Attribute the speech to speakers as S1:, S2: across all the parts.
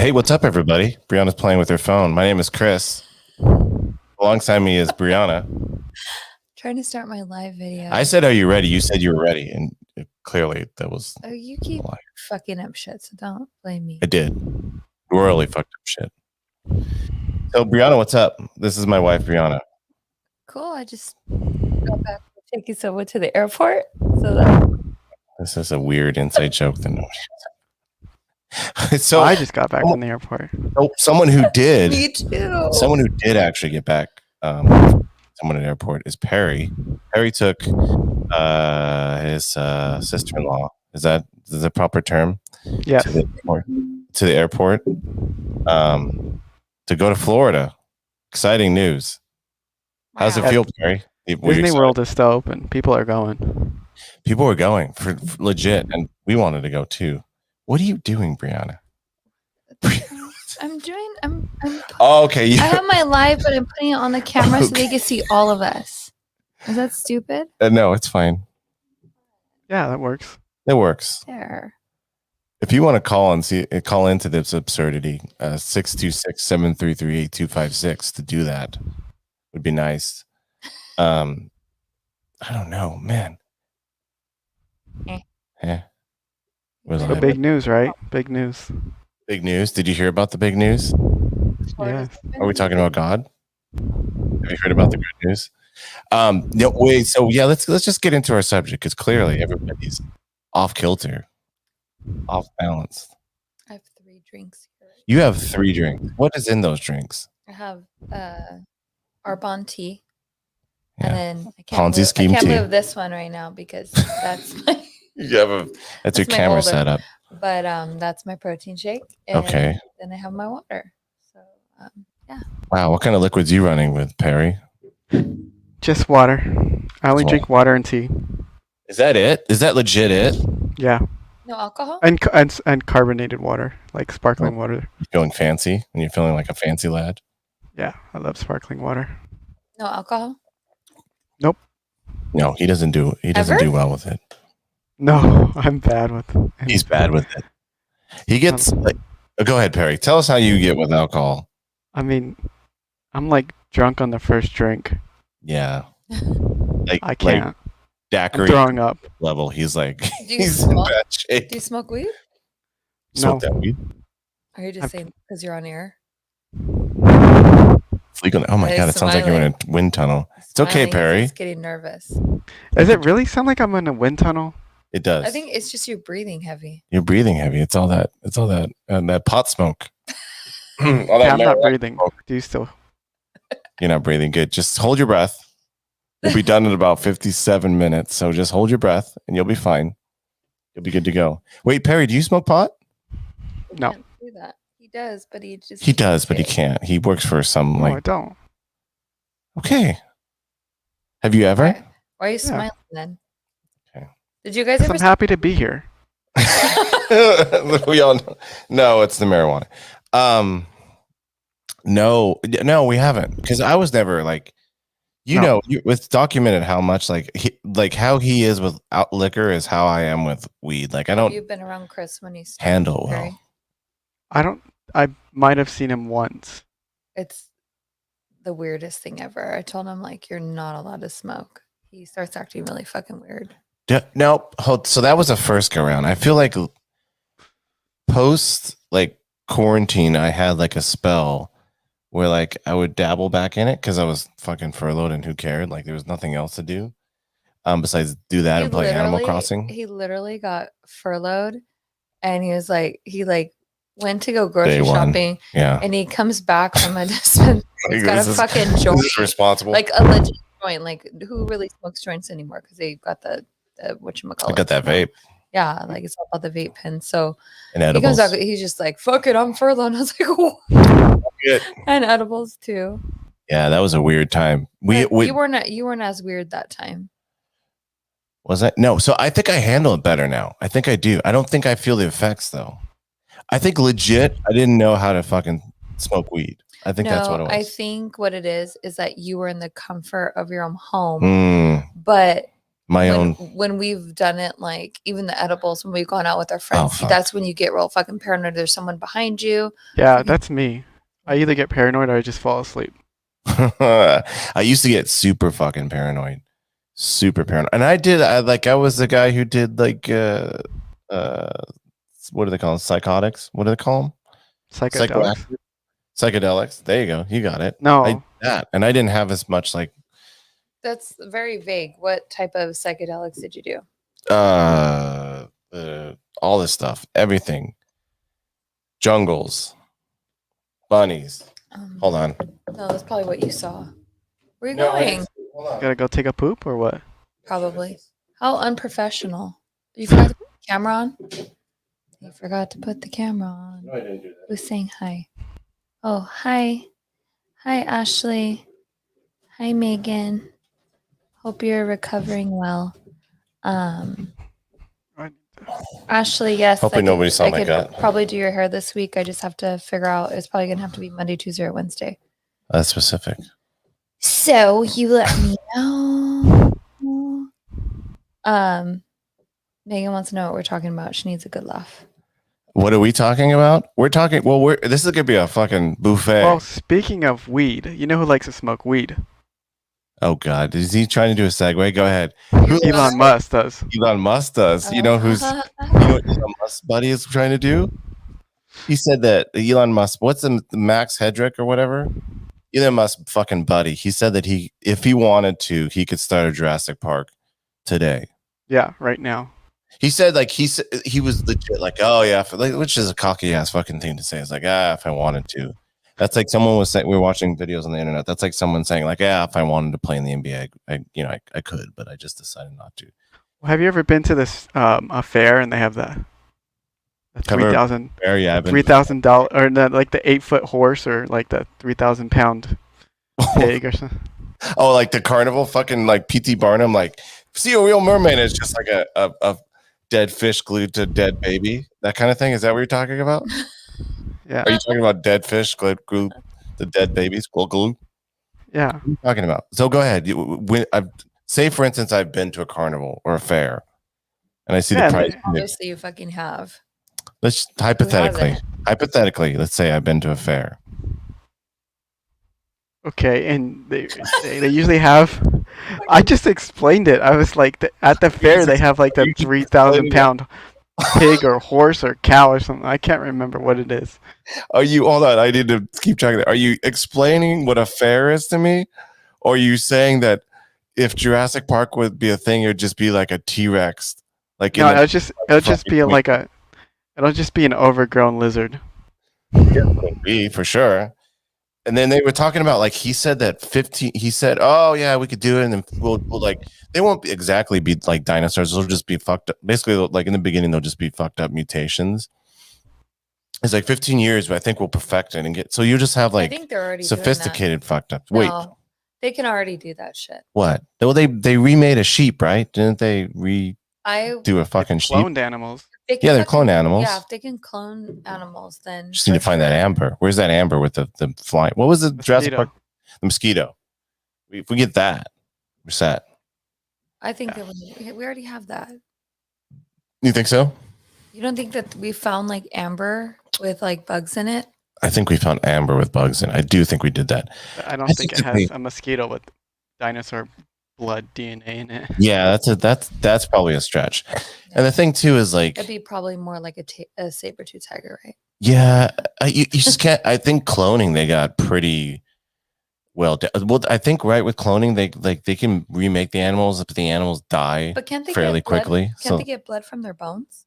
S1: Hey, what's up, everybody? Brianna's playing with her phone. My name is Chris. Alongside me is Brianna.
S2: Trying to start my live video.
S1: I said, "Are you ready?" You said you were ready, and clearly that was.
S2: Oh, you keep fucking up shit, so don't blame me.
S1: I did. Royally fucked up shit. So, Brianna, what's up? This is my wife, Brianna.
S2: Cool. I just got back from taking someone to the airport. So that
S1: This is a weird inside joke. So
S3: I just got back from the airport.
S1: Oh, someone who did.
S2: Me too.
S1: Someone who did actually get back. Someone at the airport is Perry. Perry took his sister-in-law. Is that the proper term?
S3: Yes.
S1: To the airport to go to Florida. Exciting news. How's it feel, Perry?
S3: Disney World is still open. People are going.
S1: People are going for legit, and we wanted to go too. What are you doing, Brianna?
S2: I'm
S1: Oh, okay.
S2: I have my live, but I'm putting it on the camera so they can see all of us. Is that stupid?
S1: No, it's fine.
S3: Yeah, that works.
S1: It works.
S2: There.
S1: If you want to call into this absurdity, 626-733-8256 to do that would be nice. I don't know, man.
S3: The big news, right? Big news.
S1: Big news. Did you hear about the big news?
S3: Yes.
S1: Are we talking about God? Have you heard about the good news? No, wait. So yeah, let's just get into our subject because clearly everybody's off kilter, off balance.
S2: I have 3 drinks here.
S1: You have 3 drinks. What is in those drinks?
S2: I have Arbonne tea.
S1: Yeah.
S2: And then I can't move this one right now because that's my
S1: that's your camera setup.
S2: But that's my protein shake. And
S1: okay.
S2: Then I have my water. So yeah.
S1: Wow, what kind of liquids are you running with, Perry?
S3: Just water. I only drink water and tea.
S1: Is that it? Is that legit it?
S3: Yeah.
S2: No alcohol?
S3: And carbonated water, like sparkling water.
S1: You're feeling fancy and you're feeling like a fancy lad?
S3: Yeah, I love sparkling water.
S2: No alcohol?
S3: Nope.
S1: No, he doesn't do well with it.
S3: No, I'm bad with it.
S1: He's bad with it. He gets go ahead, Perry. Tell us how you get with alcohol.
S3: I mean, I'm like drunk on the first drink.
S1: Yeah.
S3: I can't.
S1: Like daiquiri
S3: I'm throwing up
S1: level. He's like
S2: he's in bad shape. Do you smoke weed?
S1: Smoke that weed?
S2: Or are you just saying because you're on air?
S1: Oh my god, it sounds like you're in a wind tunnel. It's okay, Perry.
S2: He's getting nervous.
S3: Does it really sound like I'm in a wind tunnel?
S1: It does.
S2: I think it's just you breathing heavy.
S1: You're breathing heavy. It's all that that pot smoke.
S3: I'm not breathing. Smoke. Do you still?
S1: You're not breathing. Good. Just hold your breath. You'll be done in about 57 minutes. So just hold your breath and you'll be fine. You'll be good to go. Wait, Perry, do you smoke pot?
S3: No.
S2: He can't do that. He does, but he just.
S1: He does, but he can't. He works for some
S3: No, I don't.
S1: Okay. Have you ever?
S2: Why are you smiling then?
S1: Okay.
S2: Did you guys ever?
S3: I'm happy to be here.
S1: We all know. No, it's the marijuana. No, we haven't. Because I was never like, it's documented how much how he is without liquor is how I am with weed. Like I don't.
S2: You've been around Chris when he's
S1: handle well.
S3: I might have seen him once.
S2: It's the weirdest thing ever. I told him like you're not allowed to smoke. He starts acting really fucking weird.
S1: No, so that was the first go around. I feel like post quarantine, I had like a spell where like I would dabble back in it because I was fucking furloughed and who cared? Like there was nothing else to do besides do that and play Animal Crossing.
S2: He literally got furloughed and he was like went to go grocery shopping.
S1: Yeah.
S2: And he comes back from a dispensary. He's got a fucking joint.
S1: This is responsible.
S2: Like a legit joint. Like who really smokes joints anymore? Because they got the whatchamacallit.
S1: I got that vape.
S2: Yeah, like it's all about the vape pen. So
S1: and
S2: edibles. He comes out, he's just like, fuck it, I'm furloughed. And I was like, what? And edibles too.
S1: Yeah, that was a weird time.
S2: You weren't as weird that time.
S1: Was I? No, so I think I handle it better now. I think I do. I don't think I feel the effects though. I think legit, I didn't know how to fucking smoke weed. I think that's what it was.
S2: I think what it is that you were in the comfort of your own home, but
S1: My
S2: when,
S1: own.
S2: when we've done it, like even the edibles, when we've gone out with our friends,
S1: fuck.
S2: that's when you get real fucking paranoid. There's someone behind you.
S3: Yeah, that's me. I either get paranoid or I just fall asleep.
S1: I used to get super fucking paranoid. Super paranoid. And I was the guy who did like what do they call them? Psychotics? What do they call them?
S3: Psychedelics.
S1: Psychedelics. There you go. You got it.
S3: No.
S1: I did that. And I didn't have as much like
S2: That's very vague. What type of psychedelics did you do?
S1: all this stuff. Everything. Jungles. Bunnies. Hold on.
S2: No, that's probably what you saw. Where are you going?
S1: Hold on.
S3: Gotta go take a poop or what?
S2: Probably. How unprofessional. You forgot to put the camera on? You forgot to put the camera on.
S1: No, I didn't do that.
S2: Who's saying hi? Oh, hi. Hi, Ashley. Hi, Megan. Hope you're recovering well. Ashley, yes.
S1: Hopefully nobody saw my
S2: could
S1: gut.
S2: probably do your hair this week. I just have to figure out. It's probably going to have to be Monday, Tuesday, or Wednesday.
S1: That's specific.
S2: So you let me know. Megan wants to know what we're talking about. She needs a good laugh.
S1: What are we talking about? We're talking. Well, this is gonna be a fucking buffet.
S3: Well, speaking of weed, you know who likes to smoke weed?
S1: Oh God, is he trying to do a segue? Go ahead.
S3: Elon Musk does.
S1: Elon Musk does. You know who's? You know what Elon Musk's buddy is trying to do? He said that Elon Musk. What's the Max Hedrick or whatever? Elon Musk fucking buddy. He said that if he wanted to, he could start a Jurassic Park today.
S3: Yeah, right now.
S1: He said like he was legit like, oh yeah, which is a cocky ass fucking thing to say. It's like, if I wanted to. That's like someone was saying, we were watching videos on the internet. That's like someone saying like, if I wanted to play in the NBA, I could, but I just decided not to.
S3: Well, have you ever been to this a fair and they have the $3,000 $3,000 or like the 8-foot horse or like the 3,000-pound pig or something?
S1: Oh, like the carnival, fucking like P.T. Barnum, like see a real mermaid is just like a dead fish glued to a dead baby, that kind of thing. Is that what you're talking about?
S3: Yeah.
S1: Are you talking about dead fish glued to dead babies? Glue?
S3: Yeah.
S1: What are you talking about? So go ahead. Say for instance, I've been to a carnival or a fair, and I see the price.
S2: Obviously, you fucking have.
S1: Let's hypothetically, let's say I've been to a fair.
S3: Okay, and they usually have. I just explained it. I was like, at the fair they have like the 3,000-pound pig or horse or cow or something. I can't remember what it is.
S1: Hold on, I need to keep track of that. Are you explaining what a fair is to me? Or are you saying that if Jurassic Park would be a thing, it would just be like a T-Rex? Like
S3: no, it'll just be an overgrown lizard.
S1: It be for sure. And then they were talking about like he said, oh yeah, we could do it, and then we'll like they won't exactly be like dinosaurs. They'll just be fucked up. Basically, like in the beginning, they'll just be fucked up mutations. It's like 15 years, but I think we'll perfect it and get. So you just have like
S2: I think they're already
S1: sophisticated fucked up.
S2: No,
S1: Wait,
S2: they can already do that shit.
S1: What? Well, they remade a sheep, right? Didn't they do a fucking sheep?
S3: Cloned animals.
S1: Yeah, they're clone animals.
S2: Yeah, if they can clone animals, then
S1: just need to find that amber. Where's that amber with the flying? What was the Jurassic Park? The mosquito. If we get that, we're set.
S2: I think that we already have that.
S1: You think so?
S2: You don't think that we found like amber with like bugs in it?
S1: I think we found amber with bugs in it. I do think we did that.
S3: I don't think it has a mosquito with dinosaur blood DNA in it.
S1: Yeah, that's probably a stretch. And the thing too is like
S2: it'd be probably more like a saber-tooth tiger, right?
S1: Yeah, you just can't. I think cloning they got pretty well. I think right with cloning they can remake the animals if the animals die,
S2: but can't they
S1: fairly quickly.
S2: Can't they get blood from their bones?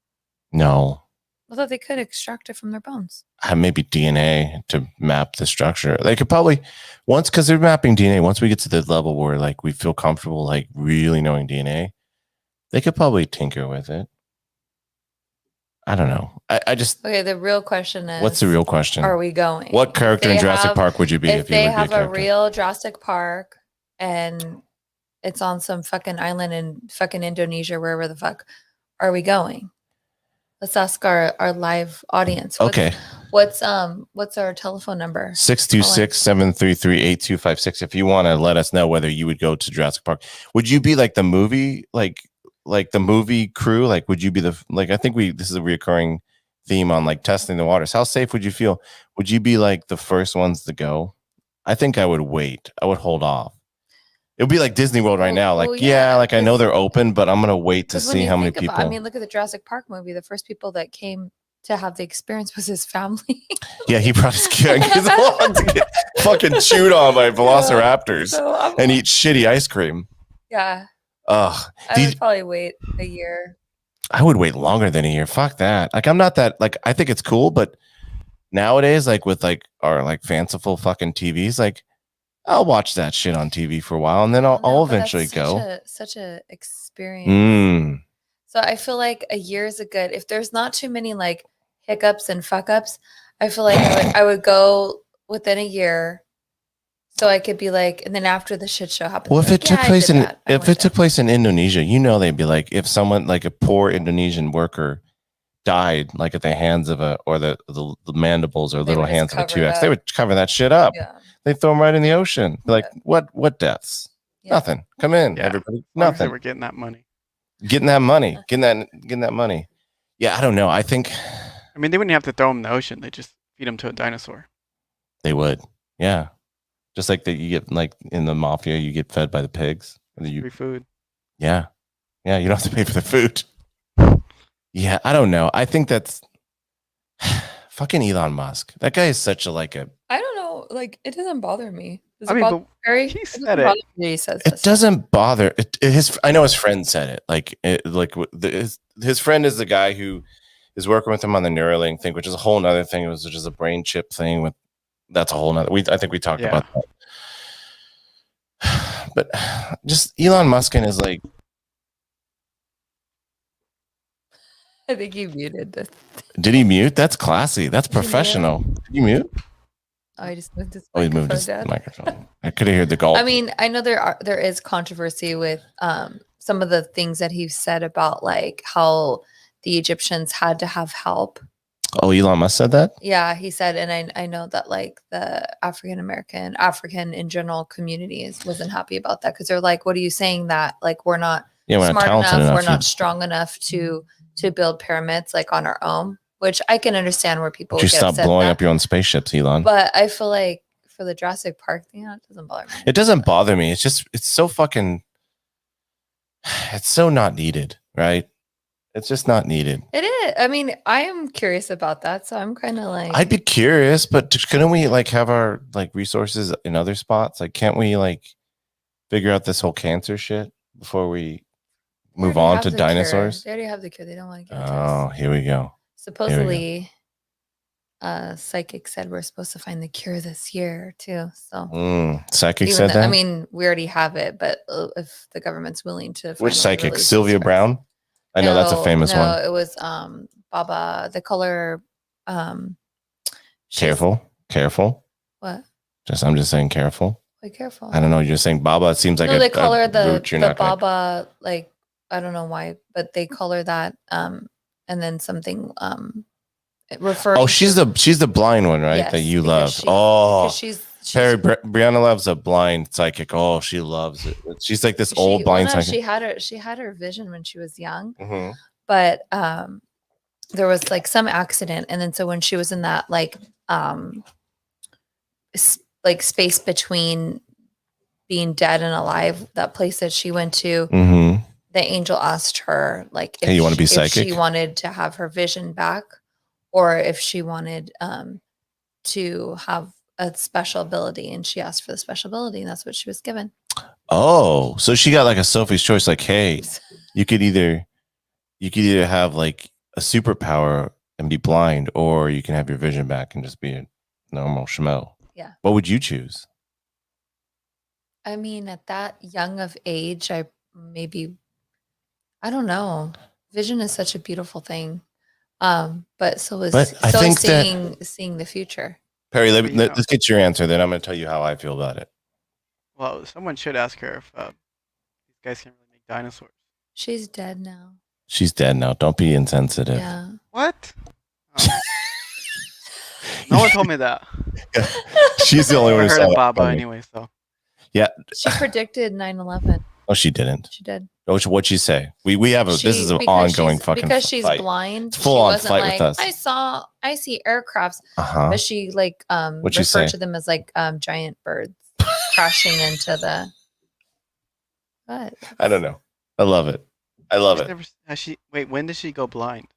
S1: No.
S2: I thought they could extract it from their bones.
S1: Maybe DNA to map the structure. They could probably because they're mapping DNA. Once we get to the level where like we feel comfortable like really knowing DNA, they could probably tinker with it. I don't know. I just
S2: okay. The real question is,
S1: what's the real question?
S2: Are we going?
S1: What character in Jurassic Park would you be
S2: if
S1: you
S2: they
S1: would
S2: have
S1: be
S2: a real Jurassic Park and it's on some fucking island in fucking Indonesia, wherever the fuck? Are we going? Let's ask our live audience.
S1: Okay.
S2: What's our telephone number?
S1: 626-733-8256. If you want to let us know whether you would go to Jurassic Park. Would you be like the movie, like the movie crew? Like, would you be I think this is a recurring theme on like testing the waters. How safe would you feel? Would you be like the first ones to go? I think I would wait. I would hold off. It would be like Disney World right now. Like, like I know they're open, but I'm going to wait to see how many people.
S2: I mean, look at the Jurassic Park movie. The first people that came to have the experience was his family.
S1: Yeah, he brought his kid along to get fucking chewed on by velociraptors and eat shitty ice cream.
S2: Yeah.
S1: Ugh.
S2: I would probably wait a year.
S1: I would wait longer than a year. Fuck that. Like, I'm not that, like, I think it's cool, but nowadays, like with like our like fanciful fucking TVs, like I'll watch that shit on TV for a while and then I'll eventually go.
S2: Such a experience. So I feel like a year is if there's not too many like hiccups and fuck ups, I feel like I would go within a year. So I could be like, and then after the shit show happens.
S1: Well, if it took place in Indonesia, they'd be like, if someone like a poor Indonesian worker died like at the hands of the mandibles or little hands of a 2X, they would cover that shit up. Yeah. They throw them right in the ocean. Like, what deaths? Yeah. Nothing. Come in, everybody. Nothing.
S3: They were getting that money.
S1: Getting that money. Yeah, I don't know. I think.
S3: I mean, they wouldn't have to throw them in the ocean. They just feed them to a dinosaur.
S1: They would. Yeah. Just like that, you get like in the mafia, you get fed by the pigs.
S3: Free food.
S1: Yeah. Yeah. You don't have to pay for the food. Yeah. I don't know. I think that's fucking Elon Musk. That guy is such I
S2: don't know. Like, it doesn't bother me.
S3: He said it.
S2: He says
S1: it doesn't bother. I know his friend said it. His friend is the guy who is working with him on the Neuralink thing, which is a whole nother thing. It was just a brain chip thing that's a whole nother. I think we talked about that. But just Elon Musk and his like.
S2: I think he muted this.
S1: Did he mute? That's classy. That's professional. Did you mute?
S2: Oh, I just moved his
S1: he moved his microphone. I could have heard the gulp.
S2: I mean, I know there is controversy with some of the things that he said about like how the Egyptians had to have help.
S1: Oh, Elon Musk said that?
S2: Yeah, he said, and I know that like the African in general communities wasn't happy about that because they're like, what are you saying that like we're not smart enough, we're not strong enough to build pyramids like on our own, which I can understand where people would
S1: stop blowing up your own spaceships, Elon.
S2: But I feel like for the Jurassic Park thing, it doesn't bother me.
S1: It doesn't bother me. It's just it's so not needed, right? It's just not needed.
S2: It is. I mean, I am curious about that, so I'm kind of like.
S1: I'd be curious, but couldn't we like have our like resources in other spots? Like, can't we like figure out this whole cancer shit before we move on to dinosaurs?
S2: They already have the cure. They don't want to give it
S1: to us. Here we go.
S2: Supposedly, psychic said we're supposed to find the cure this year too. So
S1: psychic said that.
S2: I mean, we already have it, but if the government's willing to,
S1: which psychic? Sylvia Brown. I know that's a famous one.
S2: No, it was Baba. The color.
S1: Careful.
S2: What?
S1: I'm just saying careful.
S2: Like careful.
S1: I don't know. You're saying Baba. It seems like
S2: they color the Baba like I don't know why, but they color that and then something referring.
S1: Oh, she's the blind one, right? Yes, that you love. She's Perry Brianna loves a blind psychic. Oh, she loves it. She's like this old blind psychic.
S2: She had her vision when she was young, but there was like some accident, and then so when she was in that like space between being dead and alive, that place that she went to, the angel asked her like,
S1: if you want to be psychic?
S2: If she wanted to have her vision back, or if she wanted to have a special ability, and she asked for the special ability, and that's what she was given.
S1: Oh, so she got like a Sophie's choice. Like, hey, you could either have like a superpower and be blind, or you can have your vision back and just be a normal schmo.
S2: Yeah.
S1: What would you choose?
S2: I mean, at that young of age, I don't know. Vision is such a beautiful thing. But seeing the future.
S1: Perry, let's get your answer. Then I'm going to tell you how I feel about it.
S3: Well, someone should ask her if these guys can really make dinosaurs.
S2: She's dead now.
S1: She's dead now. Don't be insensitive.
S2: Yeah.
S3: What? Oh. No one told me that.
S1: She's the only one who
S3: heard
S1: saw
S3: of
S1: that
S3: Baba
S1: coming.
S3: anyway. So
S1: yeah,
S2: she predicted 9/11.
S1: Oh, she didn't.
S2: She did.
S1: What'd she say? We have this is an ongoing fucking
S2: because she's
S1: fight.
S2: blind.
S1: It's full on fight with us.
S2: I see aircrafts, but she like referred to them as like giant birds crashing into the. What?
S1: I don't know. I love it. I love it.
S3: When did she go blind?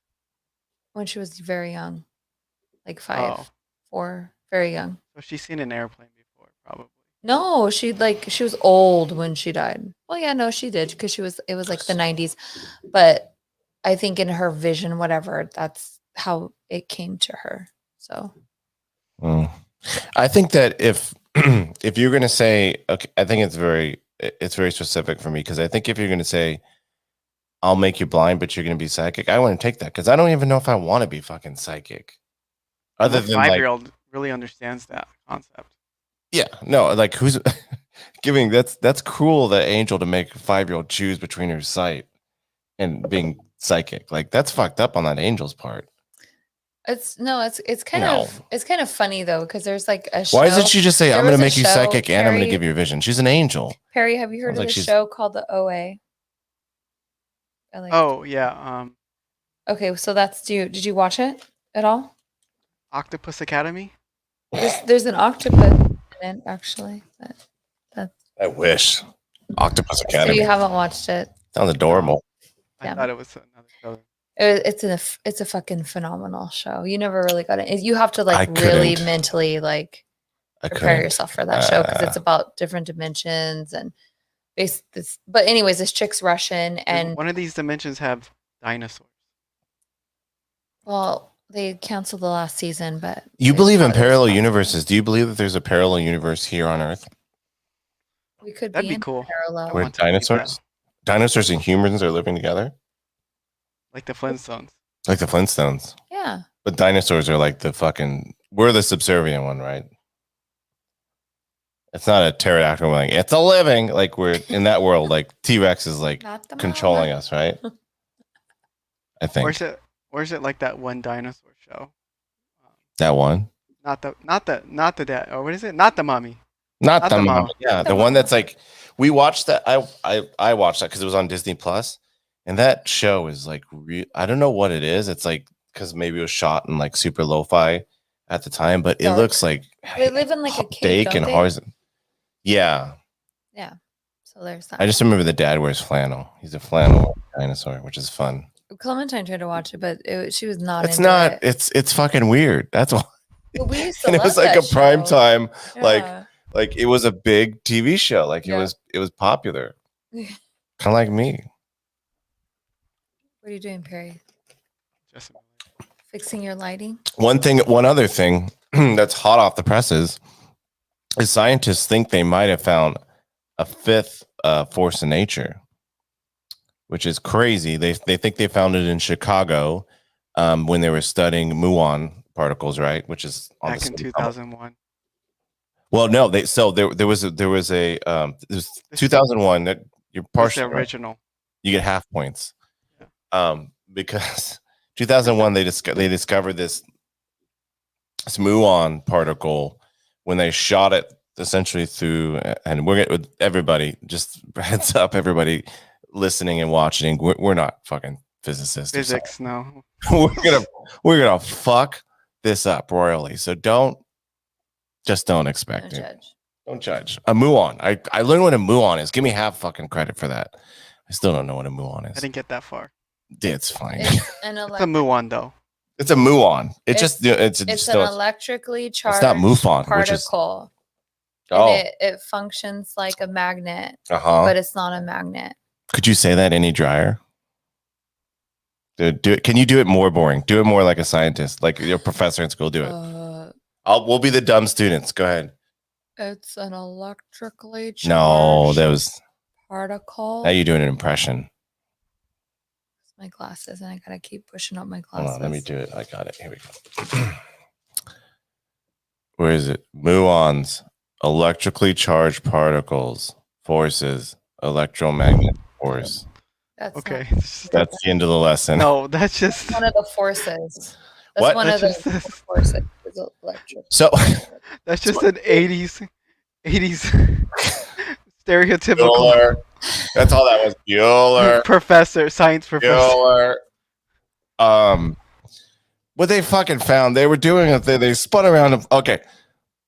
S2: When she was very young, like 5, 4, very young.
S3: So she's seen an airplane before, probably.
S2: No, she was old when she died. Well, yeah, no, she did because it was like the 90s. But I think in her vision, whatever, that's how it came to her. So
S1: I think that if you're going to say, okay, I think it's very specific for me because I think if you're going to say, I'll make you blind, but you're going to be psychic, I wouldn't take that because I don't even know if I want to be fucking psychic.
S3: Other than 5-year-old really understands that concept.
S1: Yeah, no, like who's giving that's cruel that Angel to make a 5-year-old choose between her sight and being psychic. Like that's fucked up on that Angel's part.
S2: It's kind of funny though because there's like a show.
S1: Why doesn't she just say I'm going to make you psychic and I'm going to give you a vision? She's an angel.
S2: Perry, have you heard of this show called the OA?
S3: Yeah.
S2: Okay, so did you watch it at all?
S3: Octopus Academy?
S2: There's an octopus in it, actually.
S1: I wish. Octopus Academy.
S2: So you haven't watched it.
S1: Sounds adorable.
S3: I thought it was another show.
S2: It's a fucking phenomenal show. You never really got it. You have to really mentally prepare yourself for that show because it's about different dimensions and but anyways, this chick's Russian and
S3: one of these dimensions have dinosaurs.
S2: Well, they canceled the last season, but
S1: you believe in parallel universes. Do you believe that there's a parallel universe here on Earth?
S2: We could
S3: That'd be cool.
S2: Parallel.
S1: Where dinosaurs and humans are living together?
S3: Like the Flintstones.
S1: Like the Flintstones.
S2: Yeah.
S1: But dinosaurs are like we're the subservient one, right? It's not a pterodactyl like it's a living. Like we're in that world, like T-Rex is like controlling us, right? I think.
S3: Or is it like that one dinosaur show?
S1: That one?
S3: Not the dad. Or what is it? Not the Mummy.
S1: Not the Mummy. Yeah, the one that's like we watched that. I watched that because it was on Disney Plus, and that show is like I don't know what it is. It's like because maybe it was shot in like super lo-fi at the time, but it looks like
S2: they live in like a cave
S1: and horizon. Yeah.
S2: Yeah. So there's that.
S1: I just remember the dad wears flannel. He's a flannel dinosaur, which is fun.
S2: Clementine tried to watch it, but she was not.
S1: It's fucking weird. That's why.
S2: We used to
S1: and it was like a prime time,
S2: yeah.
S1: like it was a big TV show. Like it was popular. Kind of like me.
S2: What are you doing, Perry? Just fixing your lighting.
S1: One other thing that's hot off the presses is scientists think they might have found a fifth force in nature, which is crazy. They think they found it in Chicago when they were studying muon particles, right? Which is on
S3: back in 2001.
S1: Well, no, there was 2001 that you're partially
S3: original.
S1: You get half points. Yeah. Because 2001 they discovered this muon particle when they shot it essentially through, and we're with everybody, just heads up, everybody listening and watching, we're not fucking physicists.
S3: Physics, no.
S1: we're gonna fuck this up royally. So don't expect it. Don't judge. A muon. I learned what a muon is. Give me half fucking credit for that. I still don't know what a muon is.
S3: I didn't get that far.
S1: It's fine.
S3: It's a muon though.
S1: It's a muon.
S2: It's an electrically charged
S1: it's not MUFON,
S2: particle. It functions like a magnet, but it's not a magnet.
S1: Could you say that any drier? Dude, can you do it more boring? Do it more like a scientist, like your professor in school. Do it. We'll be the dumb students. Go ahead.
S2: It's an electrically charged particle.
S1: Now you're doing an impression.
S2: My glasses, and I gotta keep pushing up my glasses.
S1: Hold on, let me do it. I got it. Here we go. Where is it? Muons, electrically charged particles, forces, electromagnetic force.
S2: That's
S3: okay.
S1: That's the end of the lesson.
S3: No, that's just
S2: one of the forces. That's
S1: what?
S2: one
S3: That's
S2: of the
S3: just,
S2: forces is electric.
S1: So
S3: that's just an 80s stereotypical
S1: Bueller. That's all that was. Bueller.
S3: science professor.
S1: Bueller. What they fucking found, they were doing a thing. They spun around.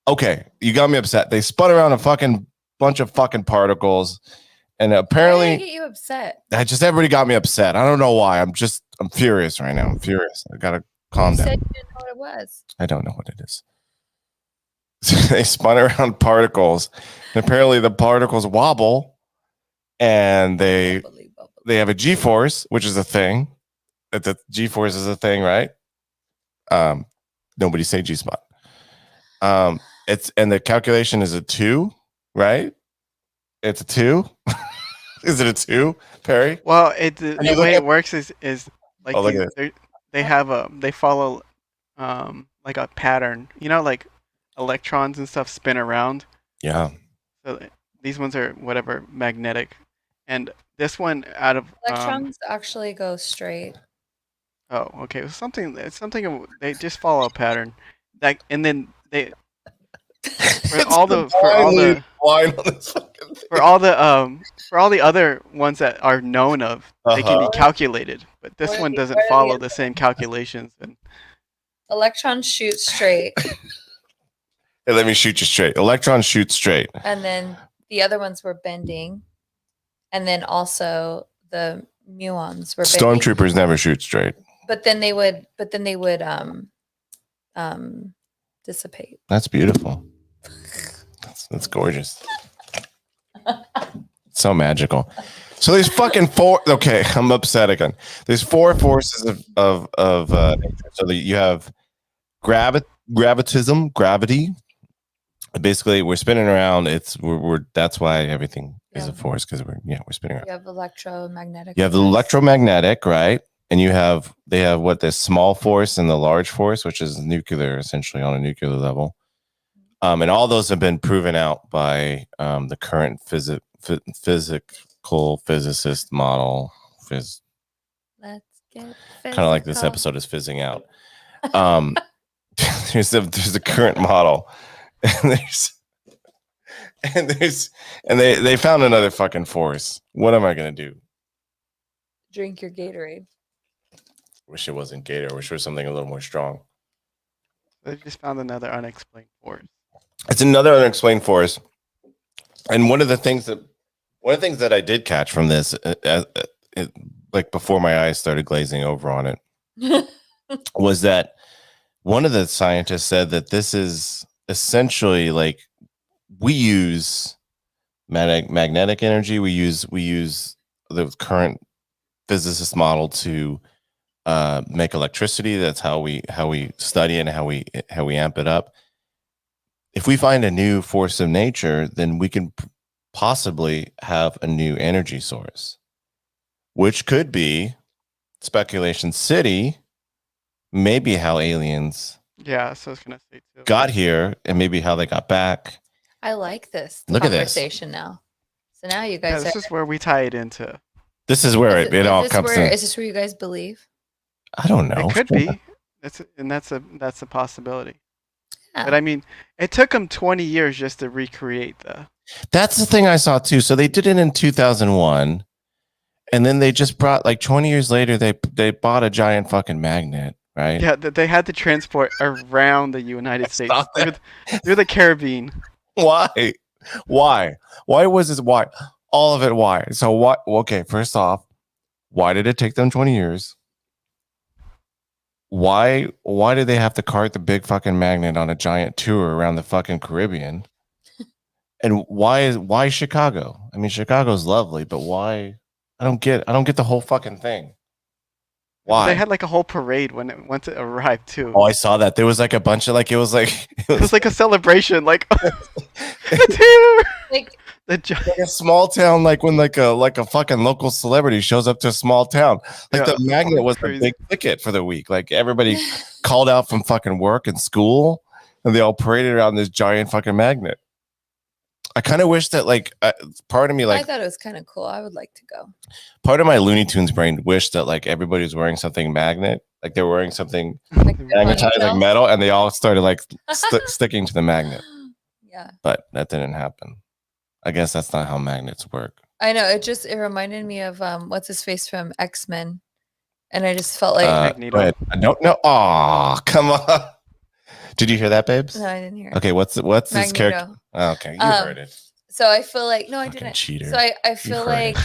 S1: Okay, you got me upset. They spun around a fucking bunch of fucking particles, and apparently,
S2: why did I get you upset?
S1: Everybody got me upset. I don't know why. I'm furious right now. I'm furious. I gotta calm down.
S2: You said you didn't know what it was.
S1: I don't know what it is. They spun around particles, and apparently the particles wobble, and they have a G-force, which is a thing. The G-force is a thing, right? Nobody say G-spot. And the calculation is a 2, right? It's a 2. Is it a 2, Perry?
S3: Well, the way it works is like they follow like a pattern. You know, like electrons and stuff spin around.
S1: Yeah.
S3: So these ones are whatever magnetic, and this one out of
S2: electrons actually go straight.
S3: Oh, okay. It's something they just follow a pattern. And then they for all the other ones that are known of, they can be calculated, but this one doesn't follow the same calculations. And
S2: electrons shoot straight.
S1: Hey, let me shoot you straight. Electrons shoot straight.
S2: And then the other ones were bending, and then also the muons were bending.
S1: Stormtroopers never shoot straight.
S2: But then they would dissipate.
S1: That's beautiful. That's gorgeous. So magical. So there's fucking 4. Okay, I'm upset again. There's 4 forces of nature. So you have gravitism, gravity. Basically, we're spinning around. That's why everything is a force, because we're spinning around.
S2: You have electromagnetic.
S1: You have the electromagnetic, right? And they have what, the small force and the large force, which is nuclear, essentially on a nuclear level. And all those have been proven out by the current physical physicist model. Let's get kind of like this episode is fizzing out. There's a current model, and they found another fucking force. What am I gonna do?
S2: Drink your Gatorade.
S1: Wish it wasn't Gator. Wish it was something a little more strong.
S3: They just found another unexplained force.
S1: It's another unexplained force, and one of the things that I did catch from this, like before my eyes started glazing over on it, was that one of the scientists said that this is essentially like we use magnetic energy. We use the current physicist model to make electricity. That's how we study it and how we amp it up. If we find a new force of nature, then we can possibly have a new energy source, which could be Speculation City. Maybe how aliens
S3: so I was gonna say too.
S1: got here, and maybe how they got back.
S2: I like this
S1: Look at this
S2: conversation now. So now you guys.
S3: This is where we tie it into.
S1: This is where it all comes in.
S2: Is this where you guys believe?
S1: I don't know.
S3: It could be. That's a possibility. Yeah. But I mean, it took them 20 years just to recreate
S1: That's the thing I saw too. So they did it in 2001, and then they just brought, like 20 years later, they bought a giant fucking magnet, right?
S3: Yeah, they had to transport around the United States through the Caribbean.
S1: Why? Why was this? Why? All of it. Why? So what? Okay, first off, why did it take them 20 years? Why did they have to cart the big fucking magnet on a giant tour around the fucking Caribbean? And why Chicago? I mean, Chicago's lovely, but why? I don't get the whole fucking thing. Why?
S3: They had like a whole parade once it arrived too.
S1: Oh, I saw that. There was like a bunch of it was like
S3: a celebration, like it's here.
S2: Like
S1: a small town, like when like a fucking local celebrity shows up to a small town. Like the magnet was the big ticket for the week. Like everybody called out from fucking work and school, and they all paraded around this giant fucking magnet. I kind of wish that part of me
S2: I thought it was kind of cool. I would like to go.
S1: Part of my Looney Tunes brain wished that everybody was wearing something magnet Like they're wearing something magnetized like metal, and they all started like sticking to the magnet.
S2: Yeah.
S1: But that didn't happen. I guess that's not how magnets work.
S2: I know. It reminded me of what's his face from X-Men. And I just felt like
S1: I don't know. Oh, come on. Did you hear that, babes?
S2: No, I didn't hear it.
S1: Okay, what's his character? Oh, okay, you heard it.
S2: So I feel like I didn't.
S1: Cheater.
S2: So I feel like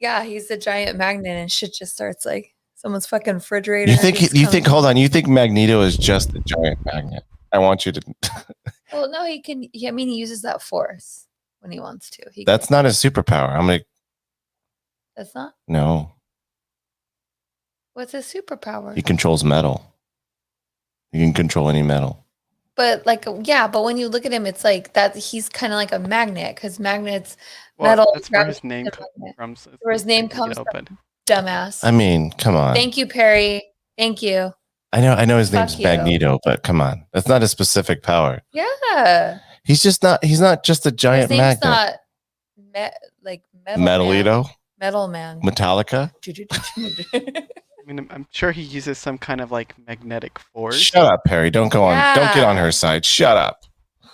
S2: yeah, he's a giant magnet and shit just starts like someone's fucking refrigerator.
S1: You think hold on, you think Magneto is just a giant magnet? I want you to
S2: Well, no, he uses that force when he wants to.
S1: That's not his superpower.
S2: That's not?
S1: No.
S2: What's his superpower?
S1: He controls metal. He can control any metal.
S2: But but when you look at him, it's like that he's kind of like a magnet because magnets, metal.
S3: That's where his name comes from.
S2: Where his name comes from. Dumbass.
S1: I mean, come on.
S2: Thank you, Perry. Thank you.
S1: I know his name's Magneto, but come on. That's not a specific power.
S2: Yeah.
S1: He's not just a giant magnet.
S2: Not
S1: Metalito?
S2: Metal Man.
S1: Metallica?
S3: I mean, I'm sure he uses some kind of like magnetic force.
S1: Shut up, Perry. Don't go on. Don't get on her side. Shut up.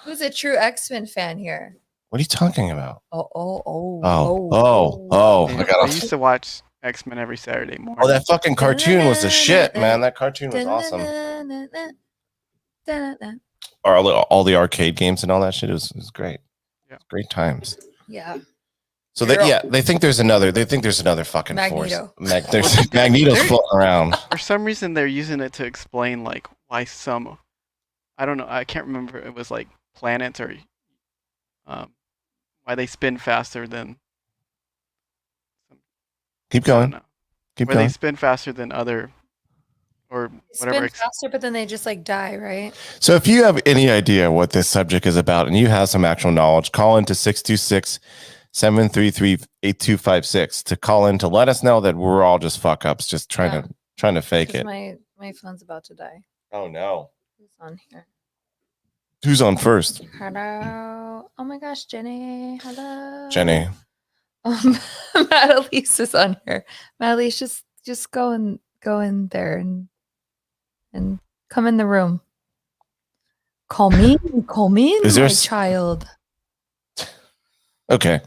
S2: Who's a true X-Men fan here?
S1: What are you talking about?
S2: I
S3: used to watch X-Men every Saturday morning.
S1: Oh, that fucking cartoon was the shit, man. That cartoon was awesome. Or all the arcade games and all that shit. It was great. Yeah. Great times.
S2: Yeah.
S1: So they think there's another fucking
S2: Magneto.
S1: Force. Magneto's floating around.
S3: For some reason, they're using it to explain like why I don't know. I can't remember. It was like planets or why they spin faster than.
S1: Keep going.
S3: Why they spin faster than other, or whatever.
S2: Spin faster, but then they just like die, right?
S1: So if you have any idea what this subject is about and you have some actual knowledge, call into 626-733-8256 to call in to let us know that we're all just fuck ups, just trying to fake it.
S2: My phone's about to die.
S1: Oh no.
S2: Who's on here?
S1: Who's on first?
S2: Hello. Oh my gosh, Jenny. Hello.
S1: Jenny.
S2: Madelise is on here. Madelise, just go in there and come in the room. Call me is my child.
S1: Okay.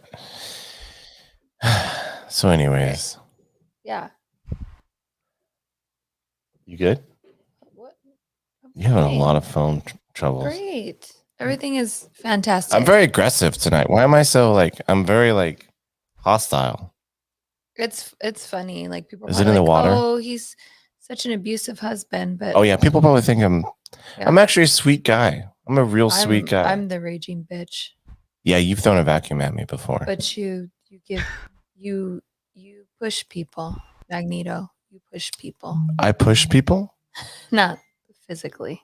S1: So anyways.
S2: Yeah.
S1: You good?
S2: What?
S1: You have a lot of phone troubles.
S2: Great. Everything is fantastic.
S1: I'm very aggressive tonight. Why am I so I'm very hostile?
S2: It's funny. Like people
S1: is it in the water?
S2: Oh, he's such an abusive husband, but
S1: oh yeah, people probably think I'm actually a sweet guy. I'm a real sweet guy.
S2: I'm the raging bitch.
S1: Yeah, you've thrown a vacuum at me before.
S2: But you push people, Magneto. You push people.
S1: I push people?
S2: Not physically,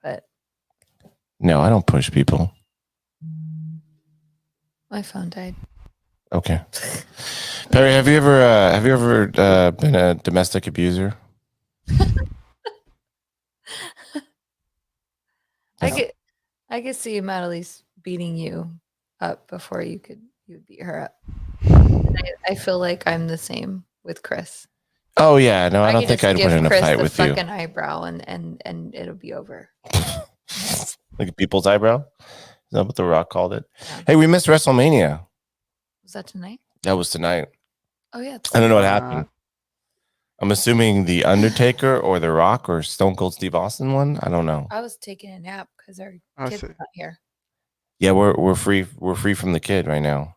S2: but
S1: no, I don't push people.
S2: My phone died.
S1: Okay. Perry, have you ever been a domestic abuser?
S2: I could see Madelise beating you up before you would beat her up. I feel like I'm the same with Chris.
S1: Oh yeah, no, I don't think I'd win in a fight with you.
S2: Fucking eyebrow and it'll be over.
S1: Like a people's eyebrow? Is that what The Rock called it? Yeah. Hey, we missed WrestleMania.
S2: Was that tonight?
S1: That was tonight.
S2: Oh yeah.
S1: I don't know what happened. I'm assuming The Undertaker or The Rock or Stone Cold Steve Austin won. I don't know.
S2: I was taking a nap because our kid's not here.
S1: Yeah, we're free from the kid right now.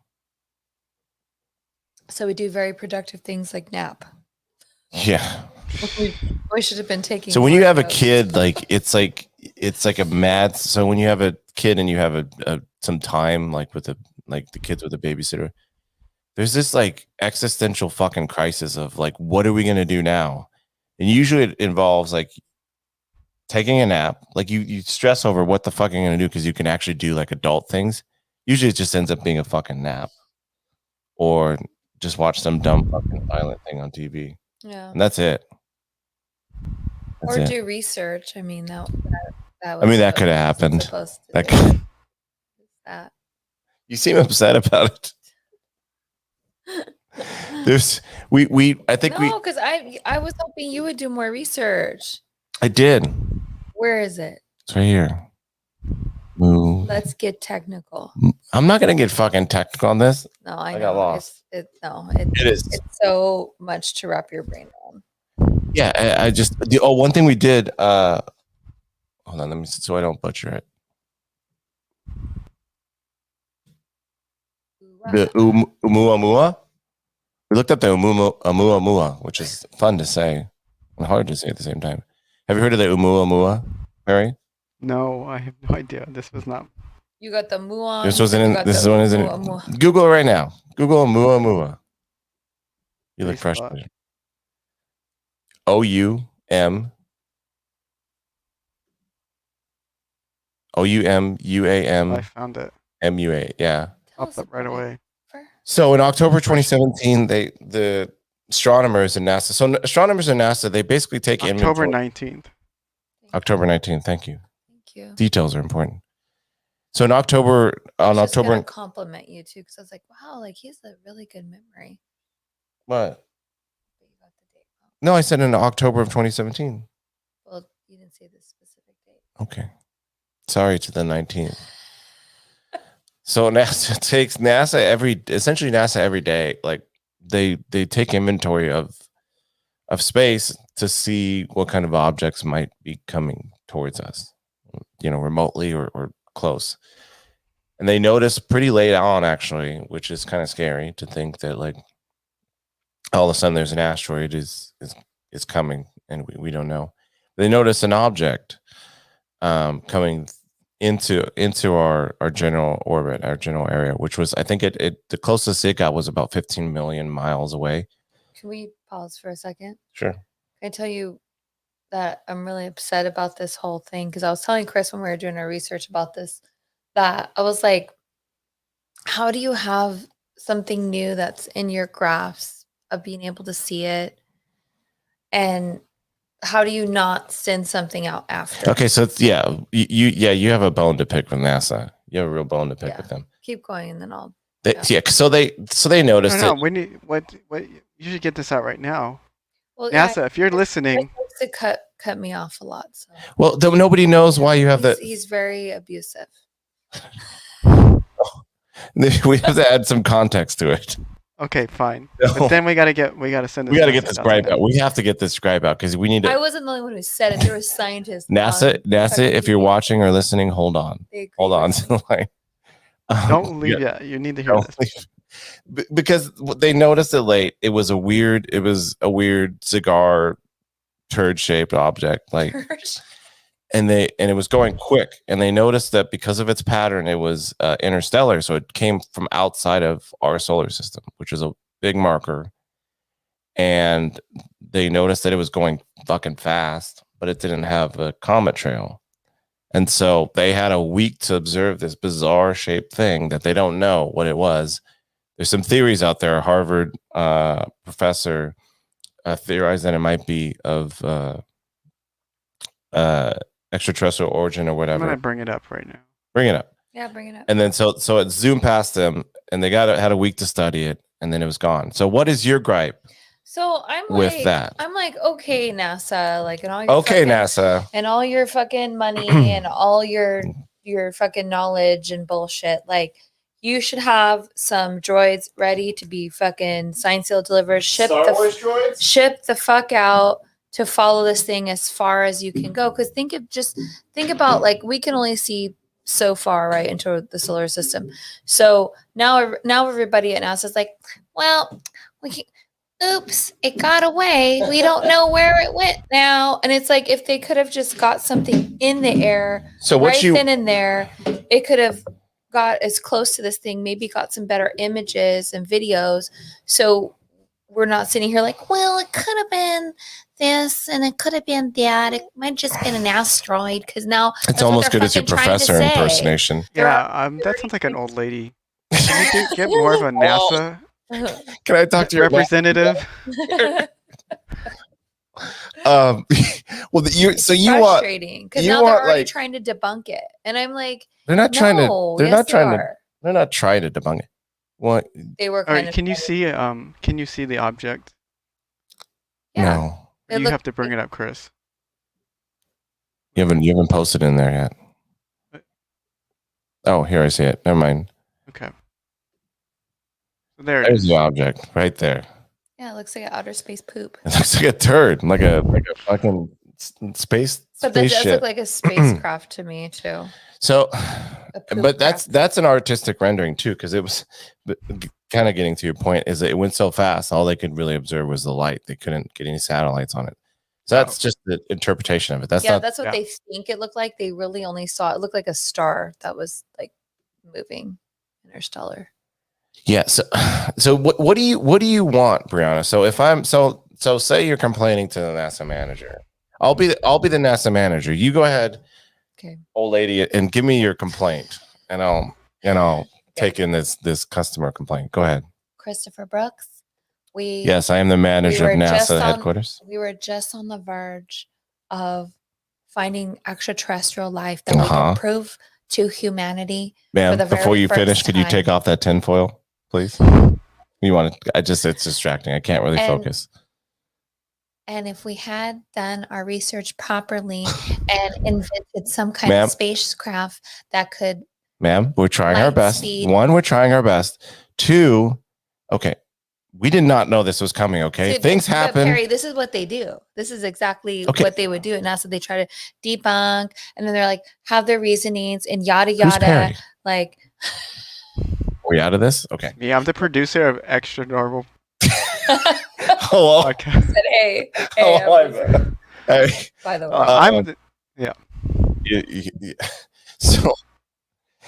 S2: So we do very productive things like nap.
S1: Yeah.
S2: We should have been taking.
S1: So when you have a kid, it's like a mad. So when you have a kid and you have some time with the kids with a babysitter, there's this existential fucking crisis of what are we gonna do now? And usually it involves taking a nap. You stress over what the fuck you're gonna do because you can actually do adult things. Usually it just ends up being a fucking nap, or just watch some dumb fucking violent thing on TV.
S2: Yeah,
S1: and that's it.
S2: Do research. I mean that
S1: could have happened. You seem upset about it. I think
S2: no, because I was hoping you would do more research.
S1: I did.
S2: Where is it?
S1: It's right here.
S2: Let's get technical.
S1: I'm not gonna get fucking technical on this.
S2: No, I know.
S1: Got lost.
S2: It
S1: is.
S2: It's so much to wrap your brain around.
S1: Yeah, I just one thing we did. Hold on, let me so I don't butcher it. The Oumuamua. We looked up the Oumuamua, which is fun to say and hard to say at the same time. Have you heard of the Oumuamua, Harry?
S3: No, I have no idea. This was not.
S2: You got the Muon.
S1: This one isn't. Google it right now. Google Oumuamua. You look frustrated. OUM. OUMUAM.
S3: I found it.
S1: MUA. Yeah.
S3: Popped up right away.
S1: So in October 2017, the astronomers in NASA. So astronomers in NASA, they basically take
S3: October
S1: inventory.
S3: 19th.
S1: October 19th. Thank you.
S2: Thank you.
S1: Details are important. So in October,
S2: October, compliment you too, because I was like, wow, like he has a really good memory.
S1: What? No, I said in October of 2017.
S2: Well, you didn't say the specific date.
S1: Okay. Sorry to the 19th. So NASA every day, like they take inventory of space to see what kind of objects might be coming towards us, remotely or close. And they notice pretty late on, actually, which is kind of scary to think that like all of a sudden there's an asteroid is coming and we don't know. They notice an object coming into our general orbit, our general area, which was, I think the closest it got was about 15 million miles away.
S2: Can we pause for a second?
S1: Sure.
S2: Can I tell you that I'm really upset about this whole thing? Because I was telling Chris when we were doing our research about this, that I was like, how do you have something new that's in your graphs of being able to see it? And how do you not send something out after?
S1: Okay, so you have a bone to pick with NASA. You have a real bone to pick with them.
S2: Keep going, and then I'll.
S1: So they noticed.
S3: No, we need what you should get this out right now.
S2: Well,
S3: NASA, if you're listening,
S2: to cut me off a lot. So.
S1: Well, nobody knows why you have that.
S2: He's very abusive.
S1: We have to add some context to it.
S3: Okay, fine. No. But then we gotta send.
S1: We gotta get this gripe out. We have to get this gripe out because we need to.
S2: I wasn't the only one who said it. There were scientists.
S1: NASA, if you're watching or listening, hold on. Hold on.
S3: Don't leave yet. You need to hear this.
S1: Because they noticed it late. It was a weird cigar turd shaped object, like, and it was going quick. And they noticed that because of its pattern, it was interstellar. So it came from outside of our solar system, which is a big marker. And they noticed that it was going fucking fast, but it didn't have a comet trail. And so they had a week to observe this bizarre shaped thing that they don't know what it was. There's some theories out there. A Harvard professor theorized that it might be of extraterrestrial origin or whatever.
S3: I'm gonna bring it up right now.
S1: Bring it up.
S2: Yeah, bring it up.
S1: And then so it zoomed past them, and they had a week to study it, and then it was gone. So what is your gripe?
S2: So I'm
S1: with that.
S2: I'm like, okay, NASA, like, and all your
S1: NASA,
S2: and all your fucking money and all your fucking knowledge and bullshit. Like, you should have some droids ready to be fucking signed, sealed, delivered. Ship the fuck out to follow this thing as far as you can go. Because think about like, we can only see so far right into the solar system. So now everybody at NASA is like, well, oops, it got away. We don't know where it went now. And it's like, if they could have just got something in the air, then and there, it could have got as close to this thing, maybe got some better images and videos. So we're not sitting here like, well, it could have been this and it could have been that. It might have just been an asteroid, because now
S1: it's almost good as your professor impersonation.
S3: Yeah, that soans like an old lady. Can you get more of a NASA?
S1: Can I talk to your
S3: representative?
S1: Well, you
S2: frustrating because now they're already trying to debunk it, and I'm like,
S1: they're not trying to debunk it. What?
S2: They were
S3: kind of. Can you see the object?
S2: Yeah.
S1: No.
S3: You have to bring it up, Chris.
S1: You haven't posted in there yet.
S3: What?
S1: Oh, here I see it. Never mind.
S3: Okay. So there's
S1: the object right there.
S2: Yeah, it looks like an outer space poop.
S1: It looks like a turd, like a fucking space.
S2: But that does look like a spacecraft to me too.
S1: So, but that's an artistic rendering too, because it was kind of getting to your point. Is that it went so fast, all they could really observe was the light. They couldn't get any satellites on it. So that's just the interpretation of it. That's
S2: what they think it looked like. They really only saw it looked like a star that was like moving interstellar.
S1: Yeah. So what do you want, Brianna? So if I'm so say you're complaining to the NASA manager, I'll be the NASA manager. You go ahead,
S2: okay,
S1: old lady, and give me your complaint, and I'll take in this customer complaint. Go ahead,
S2: Christopher Brooks.
S1: Yes, I am the manager of NASA headquarters.
S2: We were just on the verge of finding extraterrestrial life that we can prove to humanity.
S1: Ma'am, before you finish, could you take off that tinfoil, please? You want to? It's distracting. I can't really focus.
S2: And if we had done our research properly and invented some kind of spacecraft that could,
S1: ma'am, we're trying our best. One, we're trying our best. Two, okay. We did not know this was coming, okay? Things happen.
S2: Perry, this is what they do. This is exactly what they would do at NASA. They try to debunk, and then they're like, have their reasonings and yada, yada. Like,
S1: are we out of this? Okay.
S3: Yeah, I'm the producer of Extra Normal.
S1: Hello.
S2: Okay. I said, hey.
S1: Hey.
S2: By the way.
S1: Yeah.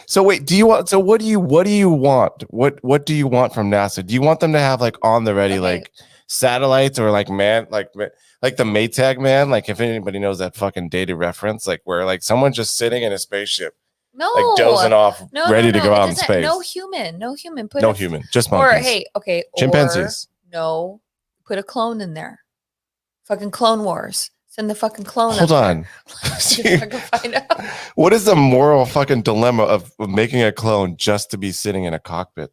S1: So wait, do you want? So what do you want? What do you want from NASA? Do you want them to have like on the ready like satellites or like the Maytag man? Like if anybody knows that fucking dated reference, like where like someone's just sitting in a spaceship, like dozing off, ready to go out in space.
S2: No human.
S1: No human, just monkeys.
S2: Or
S1: chimpanzees.
S2: No, put a clone in there. Fucking Clone Wars. Send the fucking clone.
S1: Hold on.
S2: Find out.
S1: What is the moral fucking dilemma of making a clone just to be sitting in a cockpit?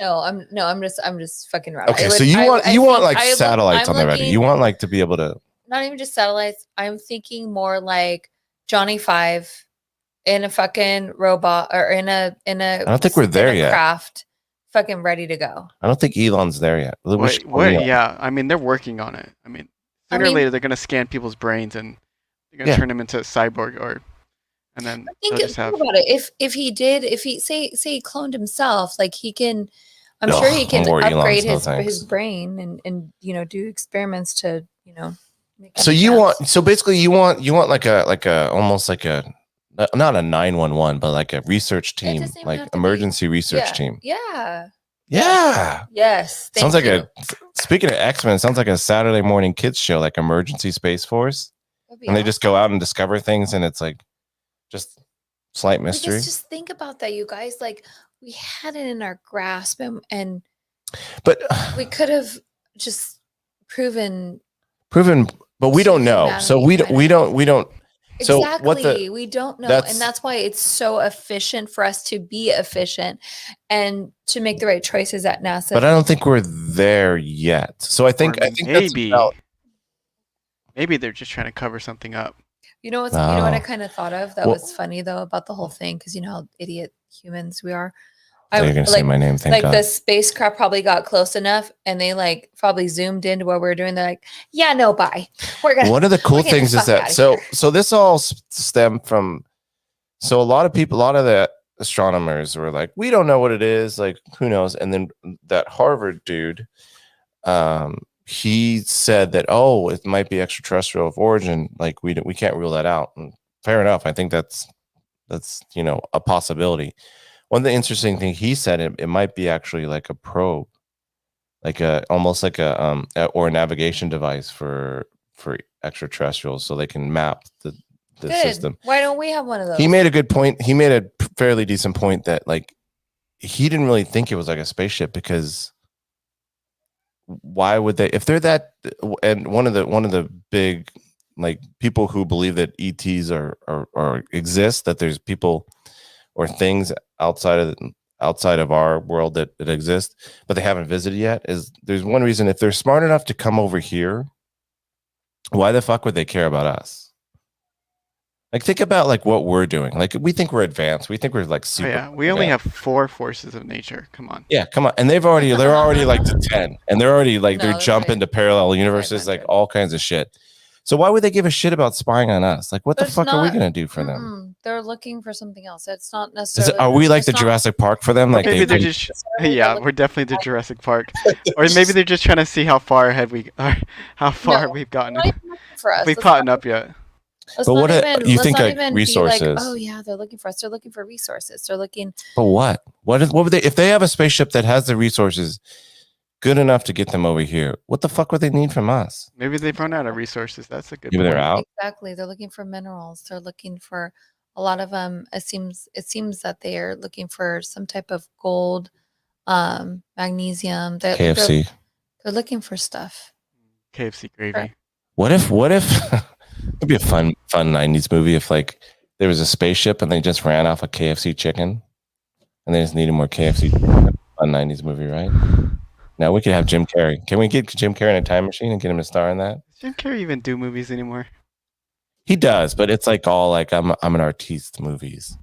S2: I'm just fucking around.
S1: Okay, so you want like satellites on the ready. You want like to be able to.
S2: Not even just satellites. I'm thinking more like Johnny Five in a fucking robot or in a. I
S1: don't think we're there yet.
S2: Craft, fucking ready to go.
S1: I don't think Elon's there yet.
S3: Wait, yeah, I mean they're working on it. I mean. Sooner or later, they're going to scan people's brains and they're going to turn them into a cyborg, and then
S2: think about it. If he say he cloned himself, like he can, I'm sure he can upgrade his brain and do experiments to make
S1: so you want basically you want like a almost like a not a 911 but like a research team, like emergency research team.
S2: Yeah. Yes.
S1: Sounds like speaking of X-Men, sounds like a Saturday morning kids show, like Emergency Space Force. And they just go out and discover things, and it's like just slight mystery.
S2: Just think about that, you guys. Like we had it in our grasp,
S1: but
S2: we could have just proven,
S1: but we don't know. So we don't. So
S2: exactly. We don't know. And that's why it's so efficient for us to be efficient and to make the right choices at NASA.
S1: But I don't think we're there yet. So I think
S3: maybe they're just trying to cover something up.
S2: You know what I kind of thought of that was funny though about the whole thing, because you know how idiot humans we are.
S1: You're gonna say my name, thank God.
S2: The spacecraft probably got close enough, and they like probably zoomed into what we were doing. They're like, "Yeah, no, bye. We're gonna."
S1: One of the cool things is that so this all stemmed from. So a lot of the astronomers were like, "We don't know what it is. Like, who knows?" And then that Harvard dude, he said that it might be extraterrestrial of origin. Like we can't rule that out. And fair enough. I think that's a possibility. One of the interesting thing he said, it might be actually like a probe, like almost like a navigation device for extraterrestrials, so they can map the system.
S2: Why don't we have one of those?
S1: He made a good point. He made a fairly decent point that like he didn't really think it was like a spaceship, because why would they, if they're that? And one of the big like people who believe that ETs are exist, that there's people or things outside of outside of our world that exists, but they haven't visited yet. Is there's one reason if they're smart enough to come over here, why the fuck would they care about us? Like, think about like what we're doing. Like, we think we're advanced. We think we're like super.
S3: Oh, yeah, we only have 4 forces of nature. Come on.
S1: Yeah, come on. And they're already like to 10, and they're already like they're jumping to parallel universes, like all kinds of shit. So why would they give a shit about spying on us? Like, what the fuck are we gonna do for them?
S2: They're looking for something else. It's not necessarily.
S1: Are we like the Jurassic Park for them? Like,
S3: maybe they're just. Yeah, we're definitely the Jurassic Park. Or maybe they're just trying to see how far ahead how far we've gotten. We've caught up yet.
S1: But what you think like resources?
S2: Like, oh yeah, they're looking for us. They're looking for resources. They're looking.
S1: But what? What would they if they have a spaceship that has the resources good enough to get them over here? What the fuck would they need from us?
S3: Maybe they've run out of resources. That's a good.
S1: Maybe they're out.
S2: Exactly. They're looking for minerals. They're looking for a lot of It seems that they are looking for some type of gold, magnesium.
S1: KFC.
S2: They're looking for stuff.
S3: KFC gravy.
S1: Right. What if? It'd be a fun 90s movie if like there was a spaceship and they just ran off a KFC chicken and they just needed more KFC chicken. Fun 90s movie, right? Now we could have Jim Carrey. Can we get Jim Carrey in a time machine and get him to star in that?
S3: Does Jim Carrey even do movies anymore?
S1: He does, but it's like all like I'm an artiste movies.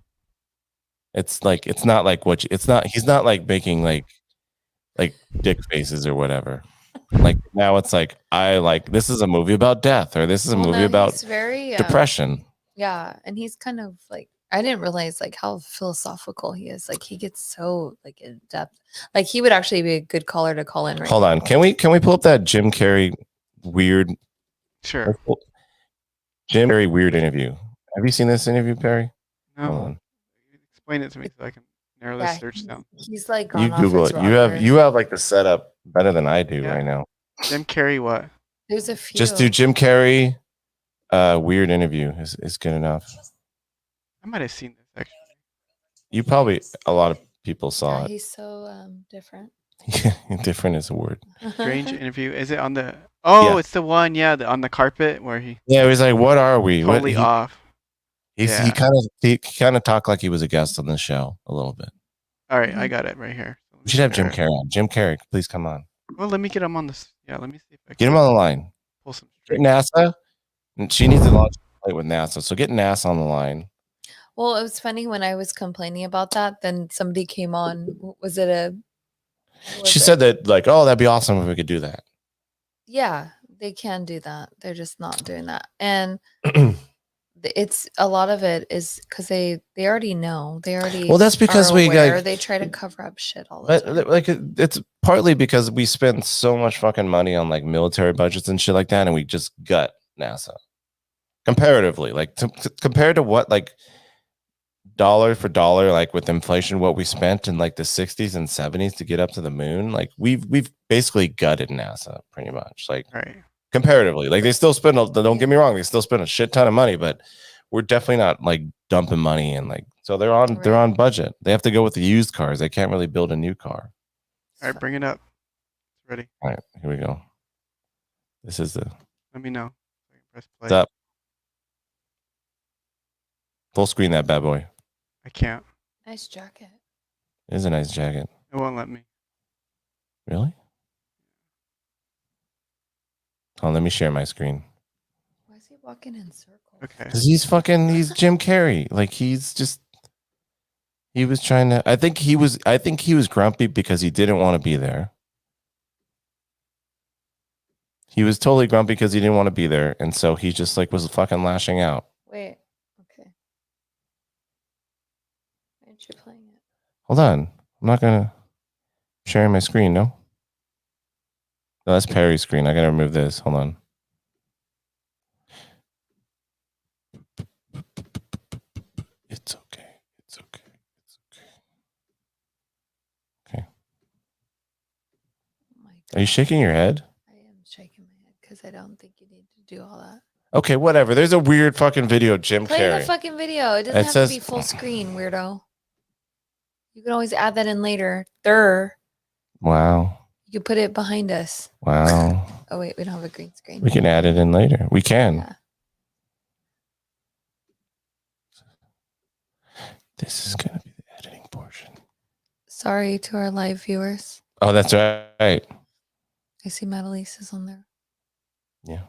S1: It's like it's not like he's not like making like dick faces or whatever. Like now it's like this is a movie about death or this is a movie about depression.
S2: Yeah, and he's kind of like I didn't realize like how philosophical he is. Like he gets so like in depth. Like he would actually be a good caller to call in. Right
S1: Hold on, can we pull up that Jim Carrey weird?
S3: Sure.
S1: Jim Carrey weird interview. Have you seen this interview, Perry?
S3: No. Hold on. Explain it to me so I can narrow this search down.
S2: He's like
S1: you Google it. You have like the setup better than I do right now.
S3: Jim Carrey, what?
S2: There's a few.
S1: Just do Jim Carrey. Weird interview is good enough.
S3: I might have seen this actually.
S1: You probably a lot of people saw it.
S2: He's so different.
S1: Different is a word.
S3: Strange interview. Is it on the? Oh, it's the one. Yeah, on the carpet where he.
S1: Yeah, he was like, "What are we?"
S3: Totally off.
S1: He kind of talked like he was a guest on the show a little bit.
S3: All right, I got it right here.
S1: We should have Jim Carrey on. Jim Carrey, please come on.
S3: Well, let me get him on this. Yeah, let me see if I can
S1: get him on the line.
S3: Pull some
S1: strings. NASA. And she needs to launch a flight with NASA, so get NASA on the line.
S2: Well, it was funny when I was complaining about that. Then somebody came on. Was it a?
S1: She said that like, oh, that'd be awesome if we could do that.
S2: Yeah, they can do that. They're just not doing that, and it's a lot of it is because they already know. They already
S1: well, that's because
S2: they try to cover up shit all the time.
S1: Like it's partly because we spend so much fucking money on like military budgets and shit like that, and we just gut NASA comparatively, like compared to what like dollar for dollar, like with inflation, what we spent in like the 60s and 70s to get up to the moon, like we've basically gutted NASA pretty much, like comparatively. Like they still spend don't get me wrong, they still spend a shit ton of money, but we're definitely not like dumping money and like so they're on budget. They have to go with the used cars. They can't really build a new car.
S3: All right, bring it up. It's ready.
S1: All right, here we go. This is the.
S3: Let me know.
S1: Press play. What's up? Full screen that bad boy.
S3: I can't.
S2: Nice jacket.
S1: It is a nice jacket.
S3: It won't let me.
S1: Really? Oh, let me share my screen.
S2: Why is he walking in circles?
S3: Okay.
S1: Because he's Jim Carrey. Like he was trying to. I think he was grumpy because he didn't want to be there. He was totally grumpy because he didn't want to be there, and so he just like was fucking lashing out.
S2: Wait. Okay. Why aren't you playing it?
S1: Hold on. I'm not gonna sharing my screen. No, that's Perry's screen. I gotta remove this. Hold on. It's okay. It's okay. It's okay. Okay. Oh my God. Are you shaking your head?
S2: I am shaking my head because I don't think you need to do all that.
S1: Okay, whatever. There's a weird fucking video of Jim Carrey.
S2: Play the fucking video. It doesn't have to be full screen, weirdo. You can always add that in later.
S1: Wow.
S2: You can put it behind us.
S1: Wow.
S2: Oh, wait. We don't have a green screen.
S1: We can add it in later. We can. Yeah. This is going to be the editing portion.
S2: Sorry to our live viewers.
S1: Oh, that's right.
S2: I see Madalise is on there.
S1: Yeah.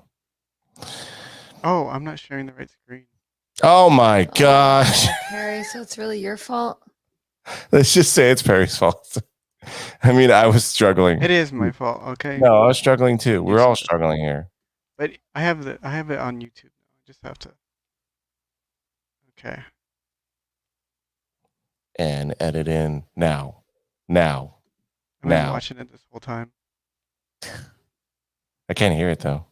S3: Oh, I'm not sharing the right screen.
S1: Oh my gosh.
S2: Oh, Perry, so it's really your fault?
S1: Let's just say it's Perry's fault. I mean, I was struggling.
S3: It is my fault, okay?
S1: No, I was struggling too. We're all struggling here.
S3: But I have it on YouTube. I just have to. Okay.
S1: And edit in now.
S3: I've been watching it this whole time.
S1: I can't hear it though.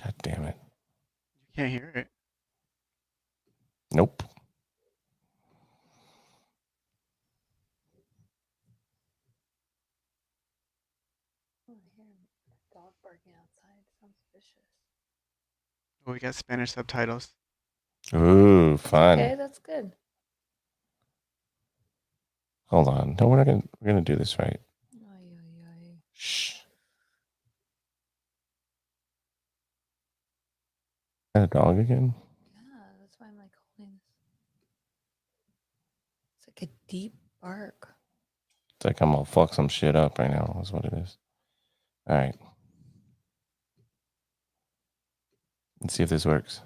S1: God damn it.
S3: You can't hear it.
S1: Nope.
S2: Dog barking outside. Sounds vicious.
S3: Oh, we got Spanish subtitles.
S1: Ooh, fun.
S2: Okay, that's good.
S1: Hold on. No, we're gonna do this right. Shh. Is that a dog again?
S2: Yeah, that's why I'm like holding this. It's like a deep bark.
S1: It's like I'm gonna fuck some shit up right now. That's what it is. All right. Let's see if this works.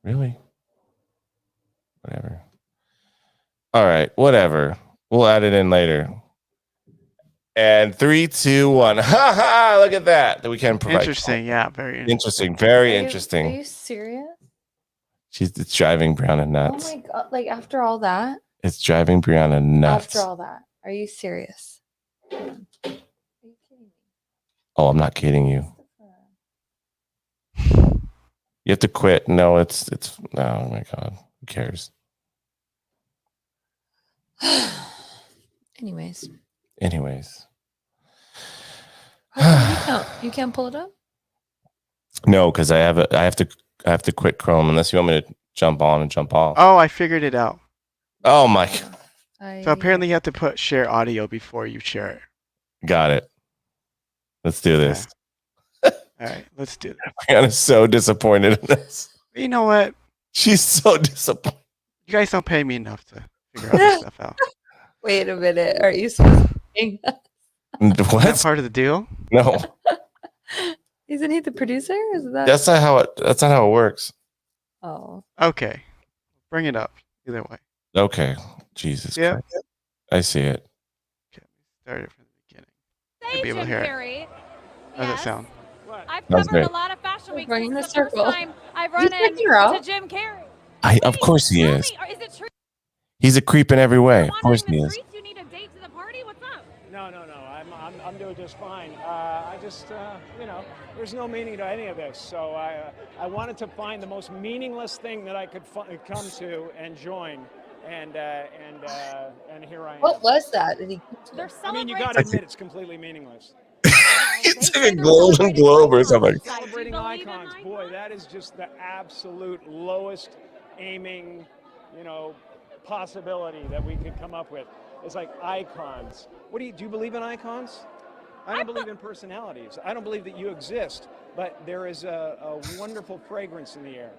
S1: Really? Whatever. All right, whatever. We'll add it in later. And 3, 2, 1. Ha ha! Look at that. That we can provide.
S3: Interesting, yeah, very
S1: interesting. Very interesting.
S2: Are you serious?
S1: It's driving Brianna nuts.
S2: Oh my god! Like after all that?
S1: It's driving Brianna nuts.
S2: After all that, are you serious? Are you kidding me?
S1: Oh, I'm not kidding you. You have to quit. No, it's. Oh my god. Who cares?
S2: Anyways. You can't pull it up?
S3: No,
S1: because I have to quit Chrome unless you want me to jump on and jump off.
S3: Oh, I figured it out.
S1: Oh my god.
S3: So apparently you have to put share audio before you share it.
S1: Got it. Let's do this.
S3: All right, let's do it.
S1: Brianna's so disappointed in us.
S3: You know what?
S1: She's so disappointed.
S3: You guys don't pay me enough to figure all this stuff out.
S2: Wait a minute. Are you supposed to be
S1: What?
S3: Is that part of the deal?
S1: No.
S2: Isn't he the producer? Is that?
S1: That's not how it works.
S2: Oh.
S3: Okay. Bring it up. Either way.
S1: Okay. Jesus Christ. I see it.
S3: Okay. Start it from the beginning. Say, be able to hear it. How does it sound?
S4: I've covered a lot of fashion weeks.
S2: Bringing the
S4: This is the first
S2: circle.
S4: time I've run into Jim Carrey.
S1: Of course he is.
S4: Is it true?
S1: He's a creep in every way. Of course he is.
S4: You need a date to the party? What's up?
S5: No. I'm doing just fine. I just, there's no meaning to any of this. So I wanted to find the most meaningless thing that I could come to and join. And here I am.
S2: What was that? Did he?
S5: I mean, you got to admit it's completely meaningless.
S1: It's like a golden globe or something.
S5: Celebrating icons, boy, that is just the absolute lowest aiming, possibility that we could come up with. It's like icons. Do you believe in icons? I don't believe in personalities. I don't believe that you exist, but there is a wonderful fragrance in the air.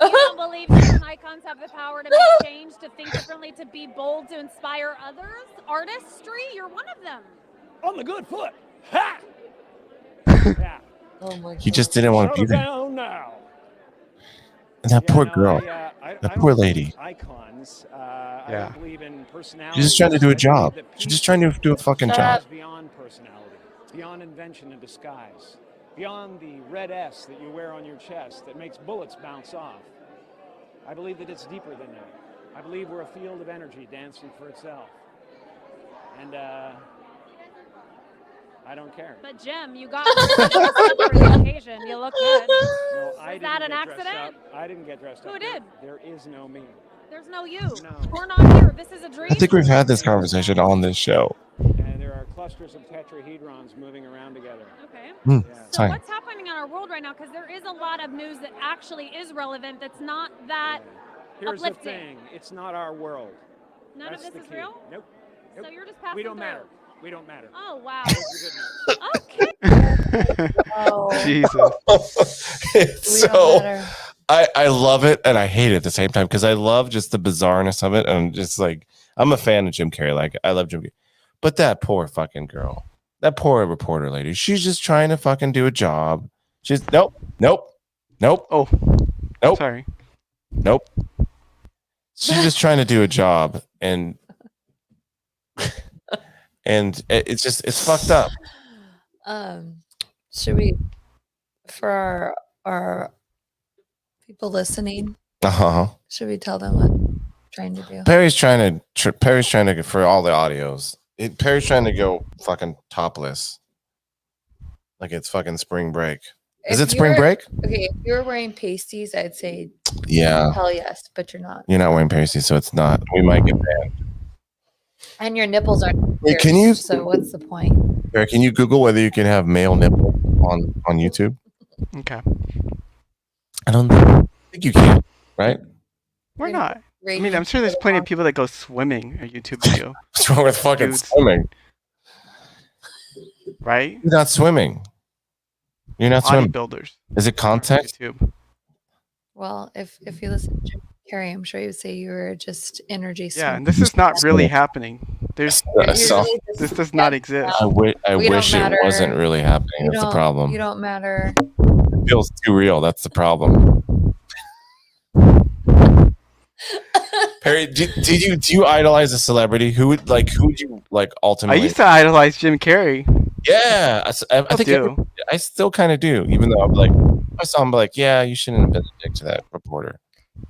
S4: You don't believe that icons have the power to make change, to think differently, to be bold, to inspire others? Artistry? You're one of them.
S5: On the good foot. Ha! Yeah.
S2: Oh my god.
S1: He just didn't want to be there.
S5: Down now.
S1: And that poor girl. That poor lady.
S5: Icons. I don't believe in personality.
S1: She's just trying to do a job. She's just trying to do a fucking job.
S5: Beyond personality, beyond invention and disguise, beyond the red S that you wear on your chest that makes bullets bounce off. I believe that it's deeper than that. I believe we're a field of energy dancing for itself. And I don't care.
S4: But Jim, you got for the occasion. You look good.
S5: No,
S4: Is that an accident?
S5: I didn't get dressed up.
S4: Who did?
S5: There is no me.
S4: There's no you.
S5: No.
S4: We're not here. This is a dream.
S1: I think we've had this conversation on this show.
S5: And there are clusters of tetrahedrons moving around together.
S4: Okay.
S5: Yeah.
S4: So what's happening in our world right now? Because there is a lot of news that actually is relevant. That's not that
S5: Here's
S4: uplifting.
S5: the thing. It's not our world.
S4: None
S5: That's
S4: of this
S5: the
S4: is
S5: key.
S4: real?
S5: Nope.
S4: So you're just passing
S5: We don't
S4: through.
S5: matter. We don't matter.
S4: Oh, wow.
S5: That's the good news.
S4: Okay.
S2: Oh.
S3: Jesus.
S1: It's
S2: We don't matter.
S1: I love it and I hate it at the same time because I love just the bizarreness of it. And just like, I'm a fan of Jim Carrey. Like, I love Jim Carrey. But that poor fucking girl, that poor reporter lady, she's just trying to fucking do a job. She's nope.
S3: Oh,
S1: nope.
S3: Sorry.
S1: Nope. She's just trying to do a job and it's fucked up.
S2: Should we, for our people listening, should we tell them what we're trying to do?
S1: Perry's trying to for all the audios. Perry's trying to go fucking topless, like it's fucking spring break. Is it spring break?
S2: Okay, if you were wearing pasties, I'd say
S1: yeah,
S2: hell yes, but you're not.
S1: You're not wearing pasties, so it's not. We might get banned.
S2: And your nipples aren't.
S1: Wait, can you?
S2: So what's the point?
S1: Perry, can you Google whether you can have male nipple on YouTube?
S3: Okay.
S1: I don't think you can, right?
S3: We're not. I mean, I'm sure there's plenty of people that go swimming a YouTube video.
S1: What's wrong with fucking swimming?
S3: Right?
S1: You're not swimming. You're not swimming.
S3: Bodybuilders.
S1: Is it context?
S3: YouTube.
S2: Well, if you listen to Jim Carrey, I'm sure you would say you were just energy.
S3: Yeah, and this is not really happening. This does not exist.
S1: I wish it wasn't really happening. That's the problem.
S2: You don't matter.
S1: It feels too real. That's the problem. Perry, do you idolize a celebrity? Who would you like ultimately?
S3: I used to idolize Jim Carrey.
S1: Yeah, I think I still kind of do, even though I'm like, I saw him like, yeah, you shouldn't have been a dick to that reporter.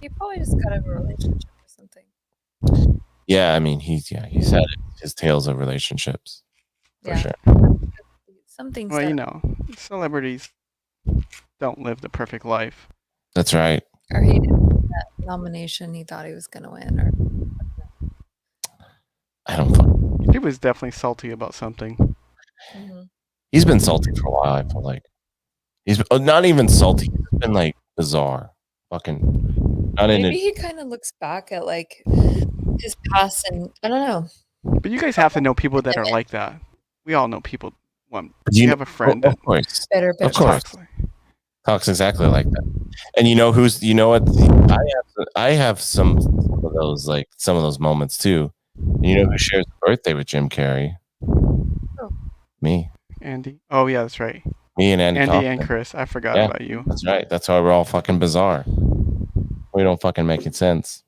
S2: He probably just got out of a relationship or something.
S1: Yeah, I mean, he's had his tales of relationships for sure.
S2: Something.
S3: Well, you know, celebrities don't live the perfect life.
S1: That's right.
S2: Or he didn't win that nomination he thought he was going to win, or
S1: I don't.
S3: He was definitely salty about something.
S2: Mm-hmm.
S1: He's been salty for a while. I feel like he's not even salty. He's been like bizarre, fucking.
S2: Maybe he kind of looks back at like his past, and I don't know.
S3: But you guys have to know people that are like that. We all know people. You have a friend.
S1: Of course.
S2: Bitter.
S1: Of course. Talks exactly like that. And you know what? I have some of those moments too. And you know who shares a birthday with Jim Carrey?
S2: Oh.
S1: Me.
S3: Andy. Oh yeah, that's right.
S1: Me and Andy
S3: and Chris. I forgot about you.
S1: That's right. That's why we're all fucking bizarre. We don't fucking make it sense.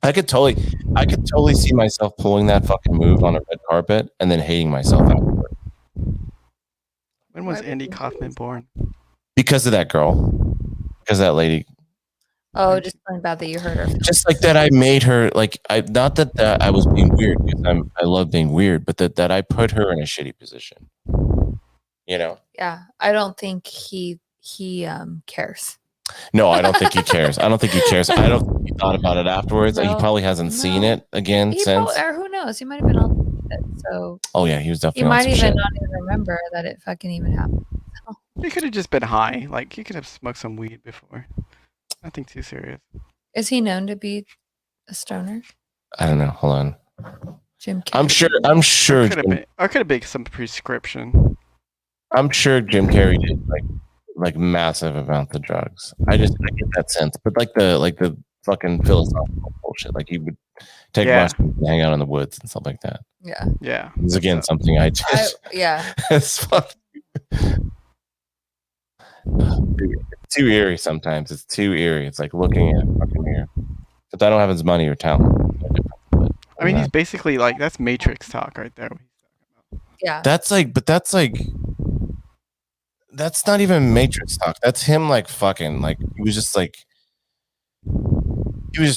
S1: I could totally see myself pulling that fucking move on a red carpet and then hating myself afterward.
S3: When was Andy Kaufman born?
S1: Because of that girl. Because that lady.
S2: Oh, just feeling bad that you hurt her.
S1: Just like that, I made her not that I was being weird, because I love being weird, but that I put her in a shitty position. You know?
S2: Yeah, I don't think he cares.
S1: No, I don't think he cares. I don't think he thought about it afterwards. No, he probably hasn't seen it again since.
S2: Or who knows? He might have been on it. So.
S1: Oh yeah, he was definitely.
S2: He might even not even remember that it fucking even happened. So.
S3: He could have just been high. Like he could have smoked some weed before. Nothing too serious.
S2: Is he known to be a stoner?
S1: I don't know. Hold on.
S2: Jim Carrey.
S1: I'm sure.
S3: Or could have been some prescription.
S1: I'm sure Jim Carrey did like massive amounts of drugs. I get that sense, but like the fucking philosophical bullshit. Like he would take mushrooms and hang out in the woods and stuff like that.
S2: Yeah.
S3: Yeah.
S1: It's again something I did.
S2: Yeah.
S1: It's too eerie sometimes. It's too eerie. It's like looking at a fucking mirror. But I don't have his money or talent.
S3: I mean, he's basically like, that's Matrix talk right there.
S2: Yeah.
S1: That's not even Matrix talk. That's him like fucking, like he was just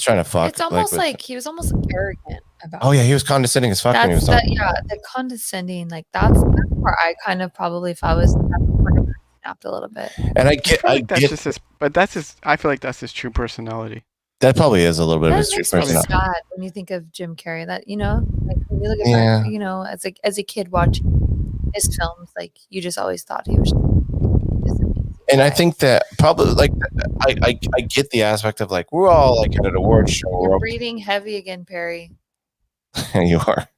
S1: trying to fuck.
S2: It's almost like he was almost arrogant about.
S1: Oh yeah, he was condescending as fuck when he was talking.
S2: The condescending, like that's where I kind of probably, if I was snapped a little bit.
S1: And I
S3: feel like that's his. I feel like that's his true personality.
S1: That probably is a little bit of his true personality.
S2: Sad when you think of Jim Carrey. That like when you look at that, as a kid watching his films, like you just always thought he was.
S1: And I think that probably like I get the aspect of like we're all like at an award show.
S2: You're breathing heavy again, Perry.
S1: You are.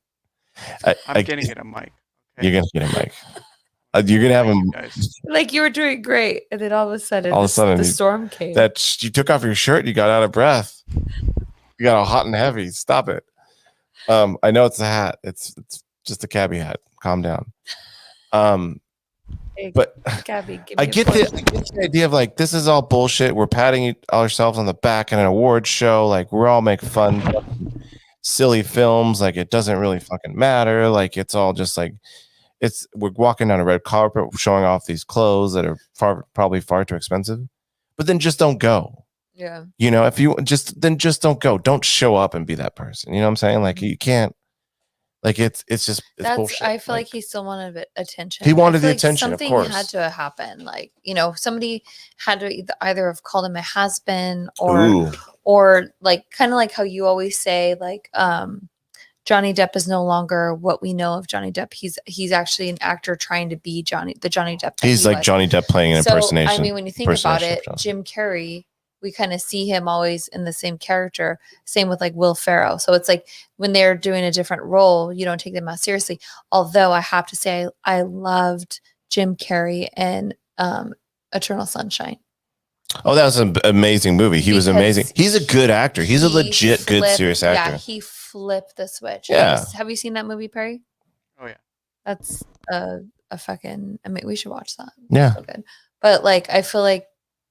S3: I'm getting it a mic.
S1: Okay. You're gonna get a mic. You're gonna have him
S2: like you were doing great, and then all of a sudden, the storm came.
S1: That you took off your shirt, you got out of breath. You got all hot and heavy. Stop it. I know it's a hat. It's just a cabbie hat. Calm down. But
S2: Gabby,
S1: I get the idea of like this is all bullshit. We're patting ourselves on the back in an award show. Like we're all making fun, silly films. Like it doesn't really fucking matter. Like it's all just like we're walking down a red carpet, showing off these clothes that are probably far too expensive. But then just don't go.
S2: Yeah.
S1: If you just don't go. Don't show up and be that person. You know what I'm saying? Like you can't. Like it's bullshit.
S2: I feel like he still wanted attention.
S1: He wanted the attention.
S2: Something
S1: of course
S2: had to happen. Like somebody had to either have called him a has-been or like kind of like how you always say like Johnny Depp is no longer what we know of Johnny Depp. He's actually an actor trying to be the Johnny Depp.
S1: He's like Johnny Depp playing an impersonation.
S2: I mean, when you think about it, Jim Carrey. We kind of see him always in the same character. Same with like Will Ferrell. So it's like when they're doing a different role, you don't take them as seriously. Although I have to say, I loved Jim Carrey in Eternal Sunshine.
S1: Oh, that was an amazing movie. He was amazing. He's a good actor. He's a legit good serious actor.
S2: Yeah, he flipped the switch.
S1: Yeah.
S2: Have you seen that movie, Perry?
S3: Oh yeah.
S2: That's a fucking. I mean, we should watch that.
S1: Yeah.
S2: So good. But like, I feel like.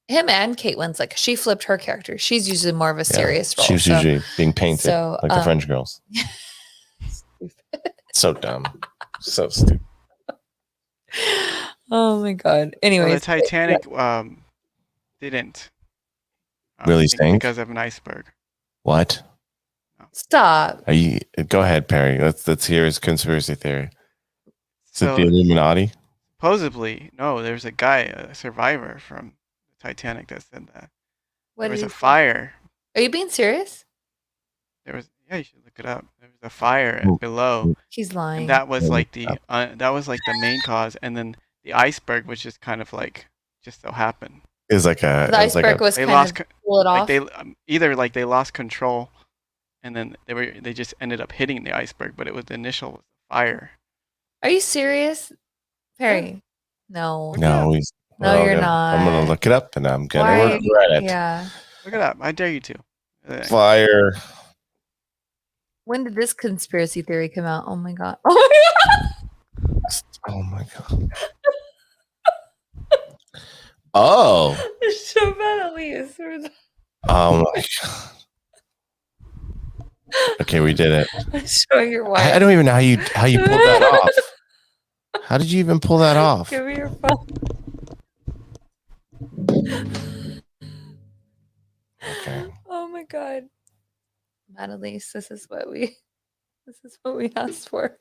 S2: Him and Kate Winslet, she flipped her character. She's usually more of a serious role.
S1: She's usually being painted like the French girls. So dumb. So stupid.
S2: Oh my God. Anyway,
S3: the Titanic didn't
S1: really sink
S3: because of an iceberg.
S1: What?
S2: Stop.
S1: Go ahead, Perry. Let's hear his conspiracy theory. Is it the Illuminati?
S3: Supposedly, no. There's a guy, a survivor from Titanic that said that there was a fire.
S2: Are you being serious?
S3: There was, you should look it up. There was a fire below.
S2: He's lying.
S3: And that was like the main cause, and then the iceberg, which is kind of like just so happened.
S1: Is like the
S2: iceberg was kind of pull it off.
S3: Like they lost control, and then they just ended up hitting the iceberg, but it was the initial fire.
S2: Are you serious, Perry? No.
S1: No,
S2: No, you're not.
S1: I'm gonna look it up, and I'm gonna regret it.
S2: Yeah.
S3: Look it up. I dare you to.
S1: Fire.
S2: When did this conspiracy theory come out? Oh my God.
S1: Oh my God. Oh.
S2: It's so bad, Elise.
S1: Oh my God. Okay, we did it.
S2: I'm showing your wife.
S1: I don't even know how you pulled that off. How did you even pull that off?
S2: Give me your phone.
S1: Okay.
S2: Oh my God, Annalise, this is what we asked for.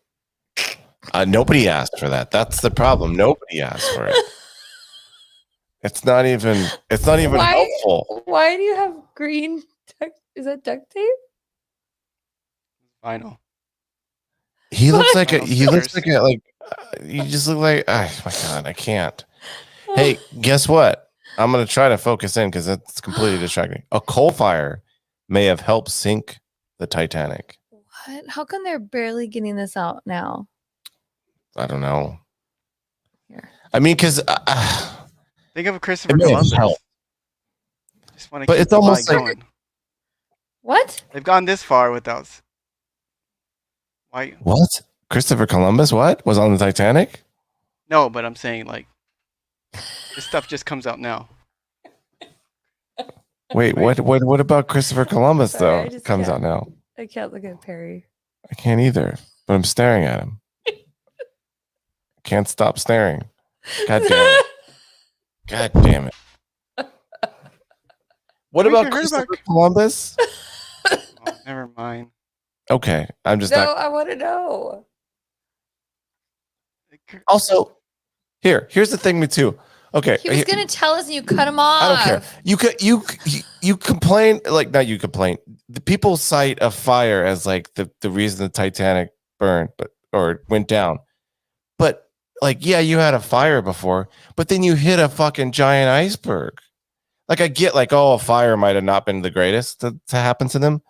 S1: Nobody asked for that. That's the problem. Nobody asked for it. It's not even helpful.
S2: Why do you have green is that duct tape?
S3: Vinyl.
S1: He looks like you just look like, oh my God, I can't. Hey, guess what? I'm going to try to focus in because that's completely distracting. A coal fire may have helped sink the Titanic.
S2: What? How come they're barely getting this out now?
S1: I don't know.
S2: Here.
S1: I mean, because
S3: think of Christopher Columbus.
S1: But it's almost like
S3: going.
S2: What?
S3: They've gone this far without. Why?
S1: What? Christopher Columbus? What was on the Titanic?
S3: No, but I'm saying like. This stuff just comes out now.
S1: Wait, what about Christopher Columbus though? Comes out now.
S2: I can't look at Perry.
S1: I can't either, but I'm staring at him. I can't stop staring. God damn it. God damn it. What about Christopher Columbus?
S3: Oh, never mind.
S1: Okay, I'm just
S2: No, I want to know.
S1: Also, here's the thing with too. Okay,
S2: he was gonna tell us, and you cut him off.
S1: I don't care. You complain, like not you complain. The people cite a fire as like the reason the Titanic burned, or went down. But like, yeah, you had a fire before, but then you hit a fucking giant iceberg. Like I get like, oh, a fire might have not been the greatest to happen to them,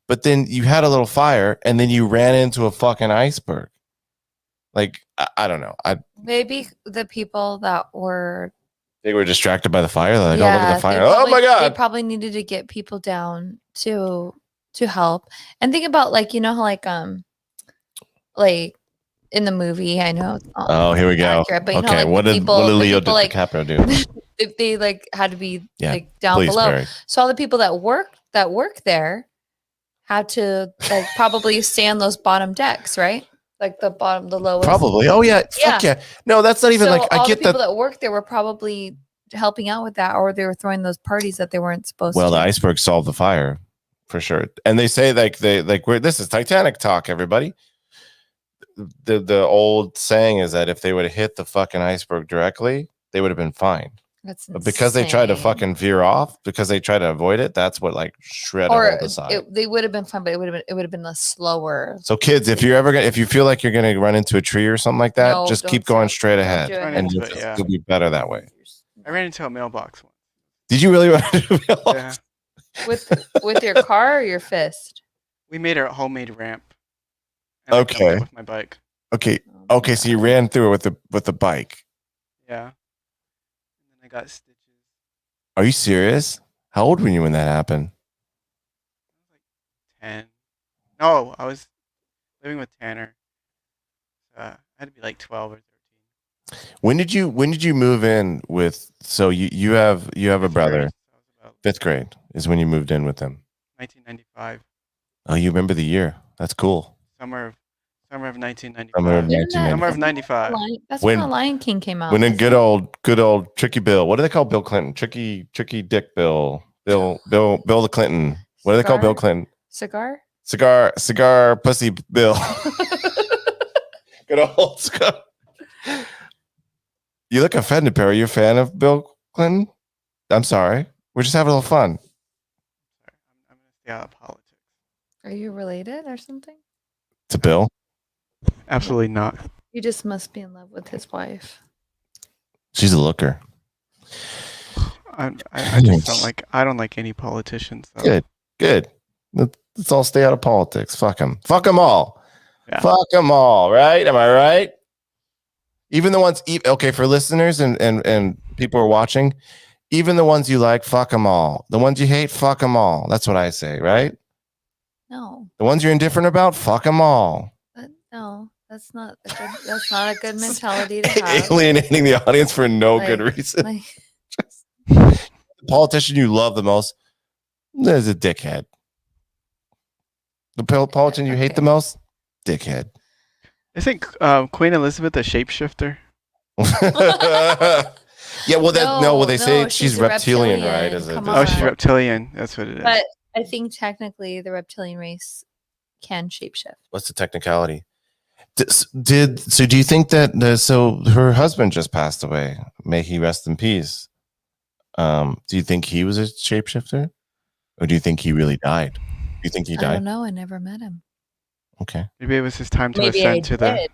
S1: but then you had a little fire, and then you ran into a fucking iceberg. Like I don't know.
S2: Maybe the people that were
S1: They were distracted by the fire. They're like, oh, look at the fire. Oh my God.
S2: They probably needed to get people down to help. And think about like, you know how like in the movie, I know.
S1: Oh, here we go.
S2: Accurate, but
S1: okay, what did Leo DiCaprio do?
S2: If they like had to be like down below.
S1: Barry.
S2: So all the people that work there had to like probably stay on those bottom decks, right? Like the lowest.
S1: Probably. Oh yeah. Fuck yeah. No, that's not even
S2: so
S1: like
S2: all
S1: I get
S2: the people
S1: that.
S2: that worked there were probably helping out with that, or they were throwing those parties that they weren't supposed to.
S1: Well, the iceberg solved the fire for sure. And they say like this is Titanic talk, everybody. The old saying is that if they would have hit the fucking iceberg directly, they would have been fine.
S2: That's
S1: but because they tried to fucking veer off, because they tried to avoid it, that's what like shredded all the side.
S2: They would have been fine, but it would have been a slower.
S1: So kids, if you feel like you're gonna run into a tree or something like that, just keep going straight ahead, and you'll be better that way.
S3: I ran into a mailbox once.
S1: Did you really run into a mailbox?
S3: Yeah.
S2: With your car or your fist?
S3: We made a homemade ramp.
S1: Okay.
S3: With my bike.
S1: Okay. Okay. So you ran through it with the bike.
S3: Yeah. And then I got stitches.
S1: Are you serious? How old were you when that happened?
S3: I was like 10. No, I was living with Tanner. I had to be like 12 or 13.
S1: When did you move in with? So you have a brother. Fifth grade is when you moved in with him.
S3: 1995.
S1: Oh, you remember the year? That's cool.
S3: Summer of 1995.
S1: Summer of
S3: 95.
S2: That's when the Lion King came out.
S1: When a good old Tricky Bill. What do they call Bill Clinton? Tricky Dick Bill. Bill the Clinton. What do they call Bill Clinton? Cigar pussy Bill. Good old Scott. You look offended, Perry. You a fan of Bill Clinton? I'm sorry. We're just having a little fun.
S3: I'm gonna stay out of politics.
S2: Are you related or something?
S1: To Bill?
S3: Absolutely not.
S2: You just must be in love with his wife.
S1: She's a looker.
S3: I just don't like any politicians. Though.
S1: Good. Let's all stay out of politics. Fuck them all.
S3: Yeah.
S1: Fuck them all. Right? Am I right? Even the ones. Okay, for listeners and people who are watching, even the ones you like, fuck them all. The ones you hate, fuck them all. That's what I say, right?
S2: No.
S1: The ones you're indifferent about, fuck them all.
S2: But no, that's not a good mentality to have.
S1: Alienating the audience for no good reason. The politician you love the most, there's a dickhead. The politician you hate the most, dickhead.
S3: Isn't Queen Elizabeth a shapeshifter?
S1: Yeah, well, they say she's reptilian, right?
S3: She's reptilian. That's what it is.
S2: But I think technically the reptilian race can shapeshift.
S1: What's the technicality? Do you think that so her husband just passed away? May he rest in peace. Do you think he was a shapeshifter, or do you think he really died? Do you think he died?
S2: I don't know. I never met him.
S1: Okay.
S3: Maybe it was his time to ascend to the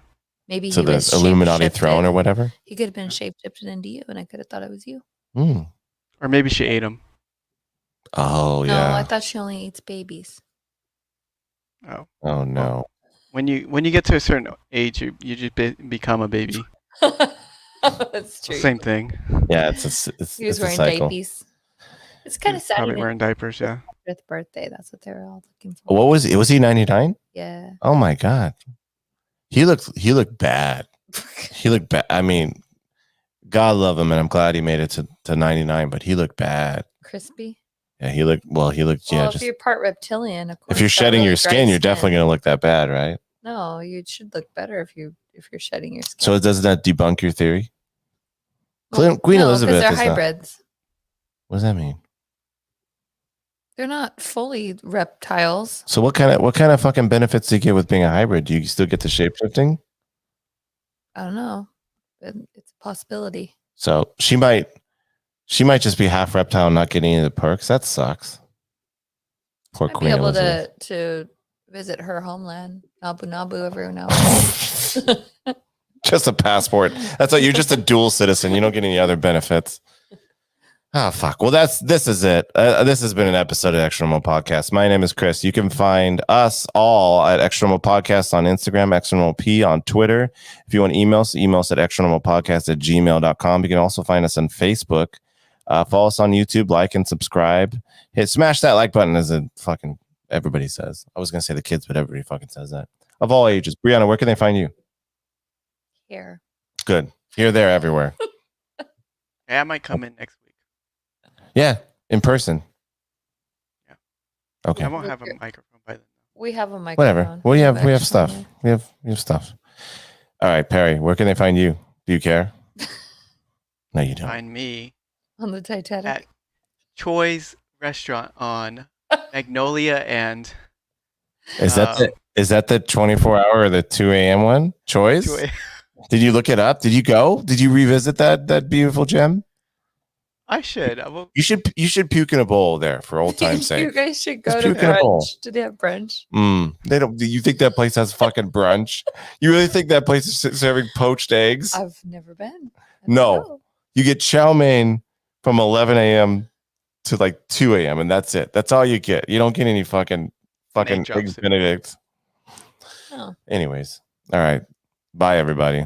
S1: Illuminati throne or whatever.
S2: He could have been shapeshifted into you, and I could have thought it was you.
S3: Or maybe she ate him.
S1: Oh yeah.
S2: No, I thought she only eats babies.
S1: Oh no.
S3: When you get to a certain age, you just become a baby.
S2: That's true.
S3: Same thing.
S1: Yeah, it's
S2: he was wearing diapers. It's kind of sad.
S3: Probably wearing diapers. Yeah.
S2: Fifth birthday. That's what they were all looking for.
S1: What was he? Was he 99?
S2: Yeah.
S1: Oh my god. He looked bad. He looked bad. I mean, God love him, and I'm glad he made it to 99. But he looked bad.
S2: Crispy.
S1: Yeah, he looked. Yeah.
S2: If you're part reptilian, of course.
S1: If you're shedding your skin, you're definitely gonna look that bad, right?
S2: No, you should look better if you're shedding your skin.
S1: So does that debunk your theory? Queen Elizabeth.
S2: Because they're hybrids.
S1: What does that mean?
S2: They're not fully reptiles.
S1: So what kind of fucking benefits do you get with being a hybrid? Do you still get the shape shifting?
S2: I don't know. It's a possibility.
S1: So she might just be half reptile and not getting any of the perks. That sucks. Poor Queen Elizabeth.
S2: Be able to visit her homeland, Nabu Nabu, every now
S1: Just a passport. That's you're just a dual citizen. You don't get any other benefits. Oh, fuck. Well, this is it. This has been an episode of Extra Normal Podcast. My name is Chris. You can find us all at Extra Normal Podcast on Instagram, Extra Normal P on Twitter. If you want email us at extranormalpodcast@gmail.com. You can also find us on Facebook. Follow us on YouTube, like and subscribe. Smash that like button, as a fucking everybody says. I was going to say the kids, but everybody fucking says that. Of all ages. Brianna, where can they find you?
S2: Here.
S1: Good. Here, there, everywhere.
S3: Yeah, I might come in next week.
S1: Yeah, in person.
S3: Yeah.
S1: Okay.
S3: I won't have a microphone by then.
S2: We have a microphone.
S1: Whatever. We have stuff. We have stuff. All right, Perry, where can they find you? Do you care? No, you don't.
S3: Find me
S2: on the Titanic
S3: at Choi's restaurant on Magnolia and
S1: is that the 24-hour or the 2 a.m. one? Choi's? Did you look it up? Did you go? Did you revisit that beautiful gem?
S3: I should.
S1: You should puke in a bowl there for old time's sake.
S2: You guys should go to brunch. Did they have brunch?
S1: They don't. Do you think that place has fucking brunch? You really think that place is serving poached eggs?
S2: I've never been.
S1: No, you get chow mein from 11 a.m. to like 2 a.m. and that's it. That's all you get. You don't get any fucking eggs Benedict.
S2: Oh.
S1: Anyways, all right. Bye, everybody.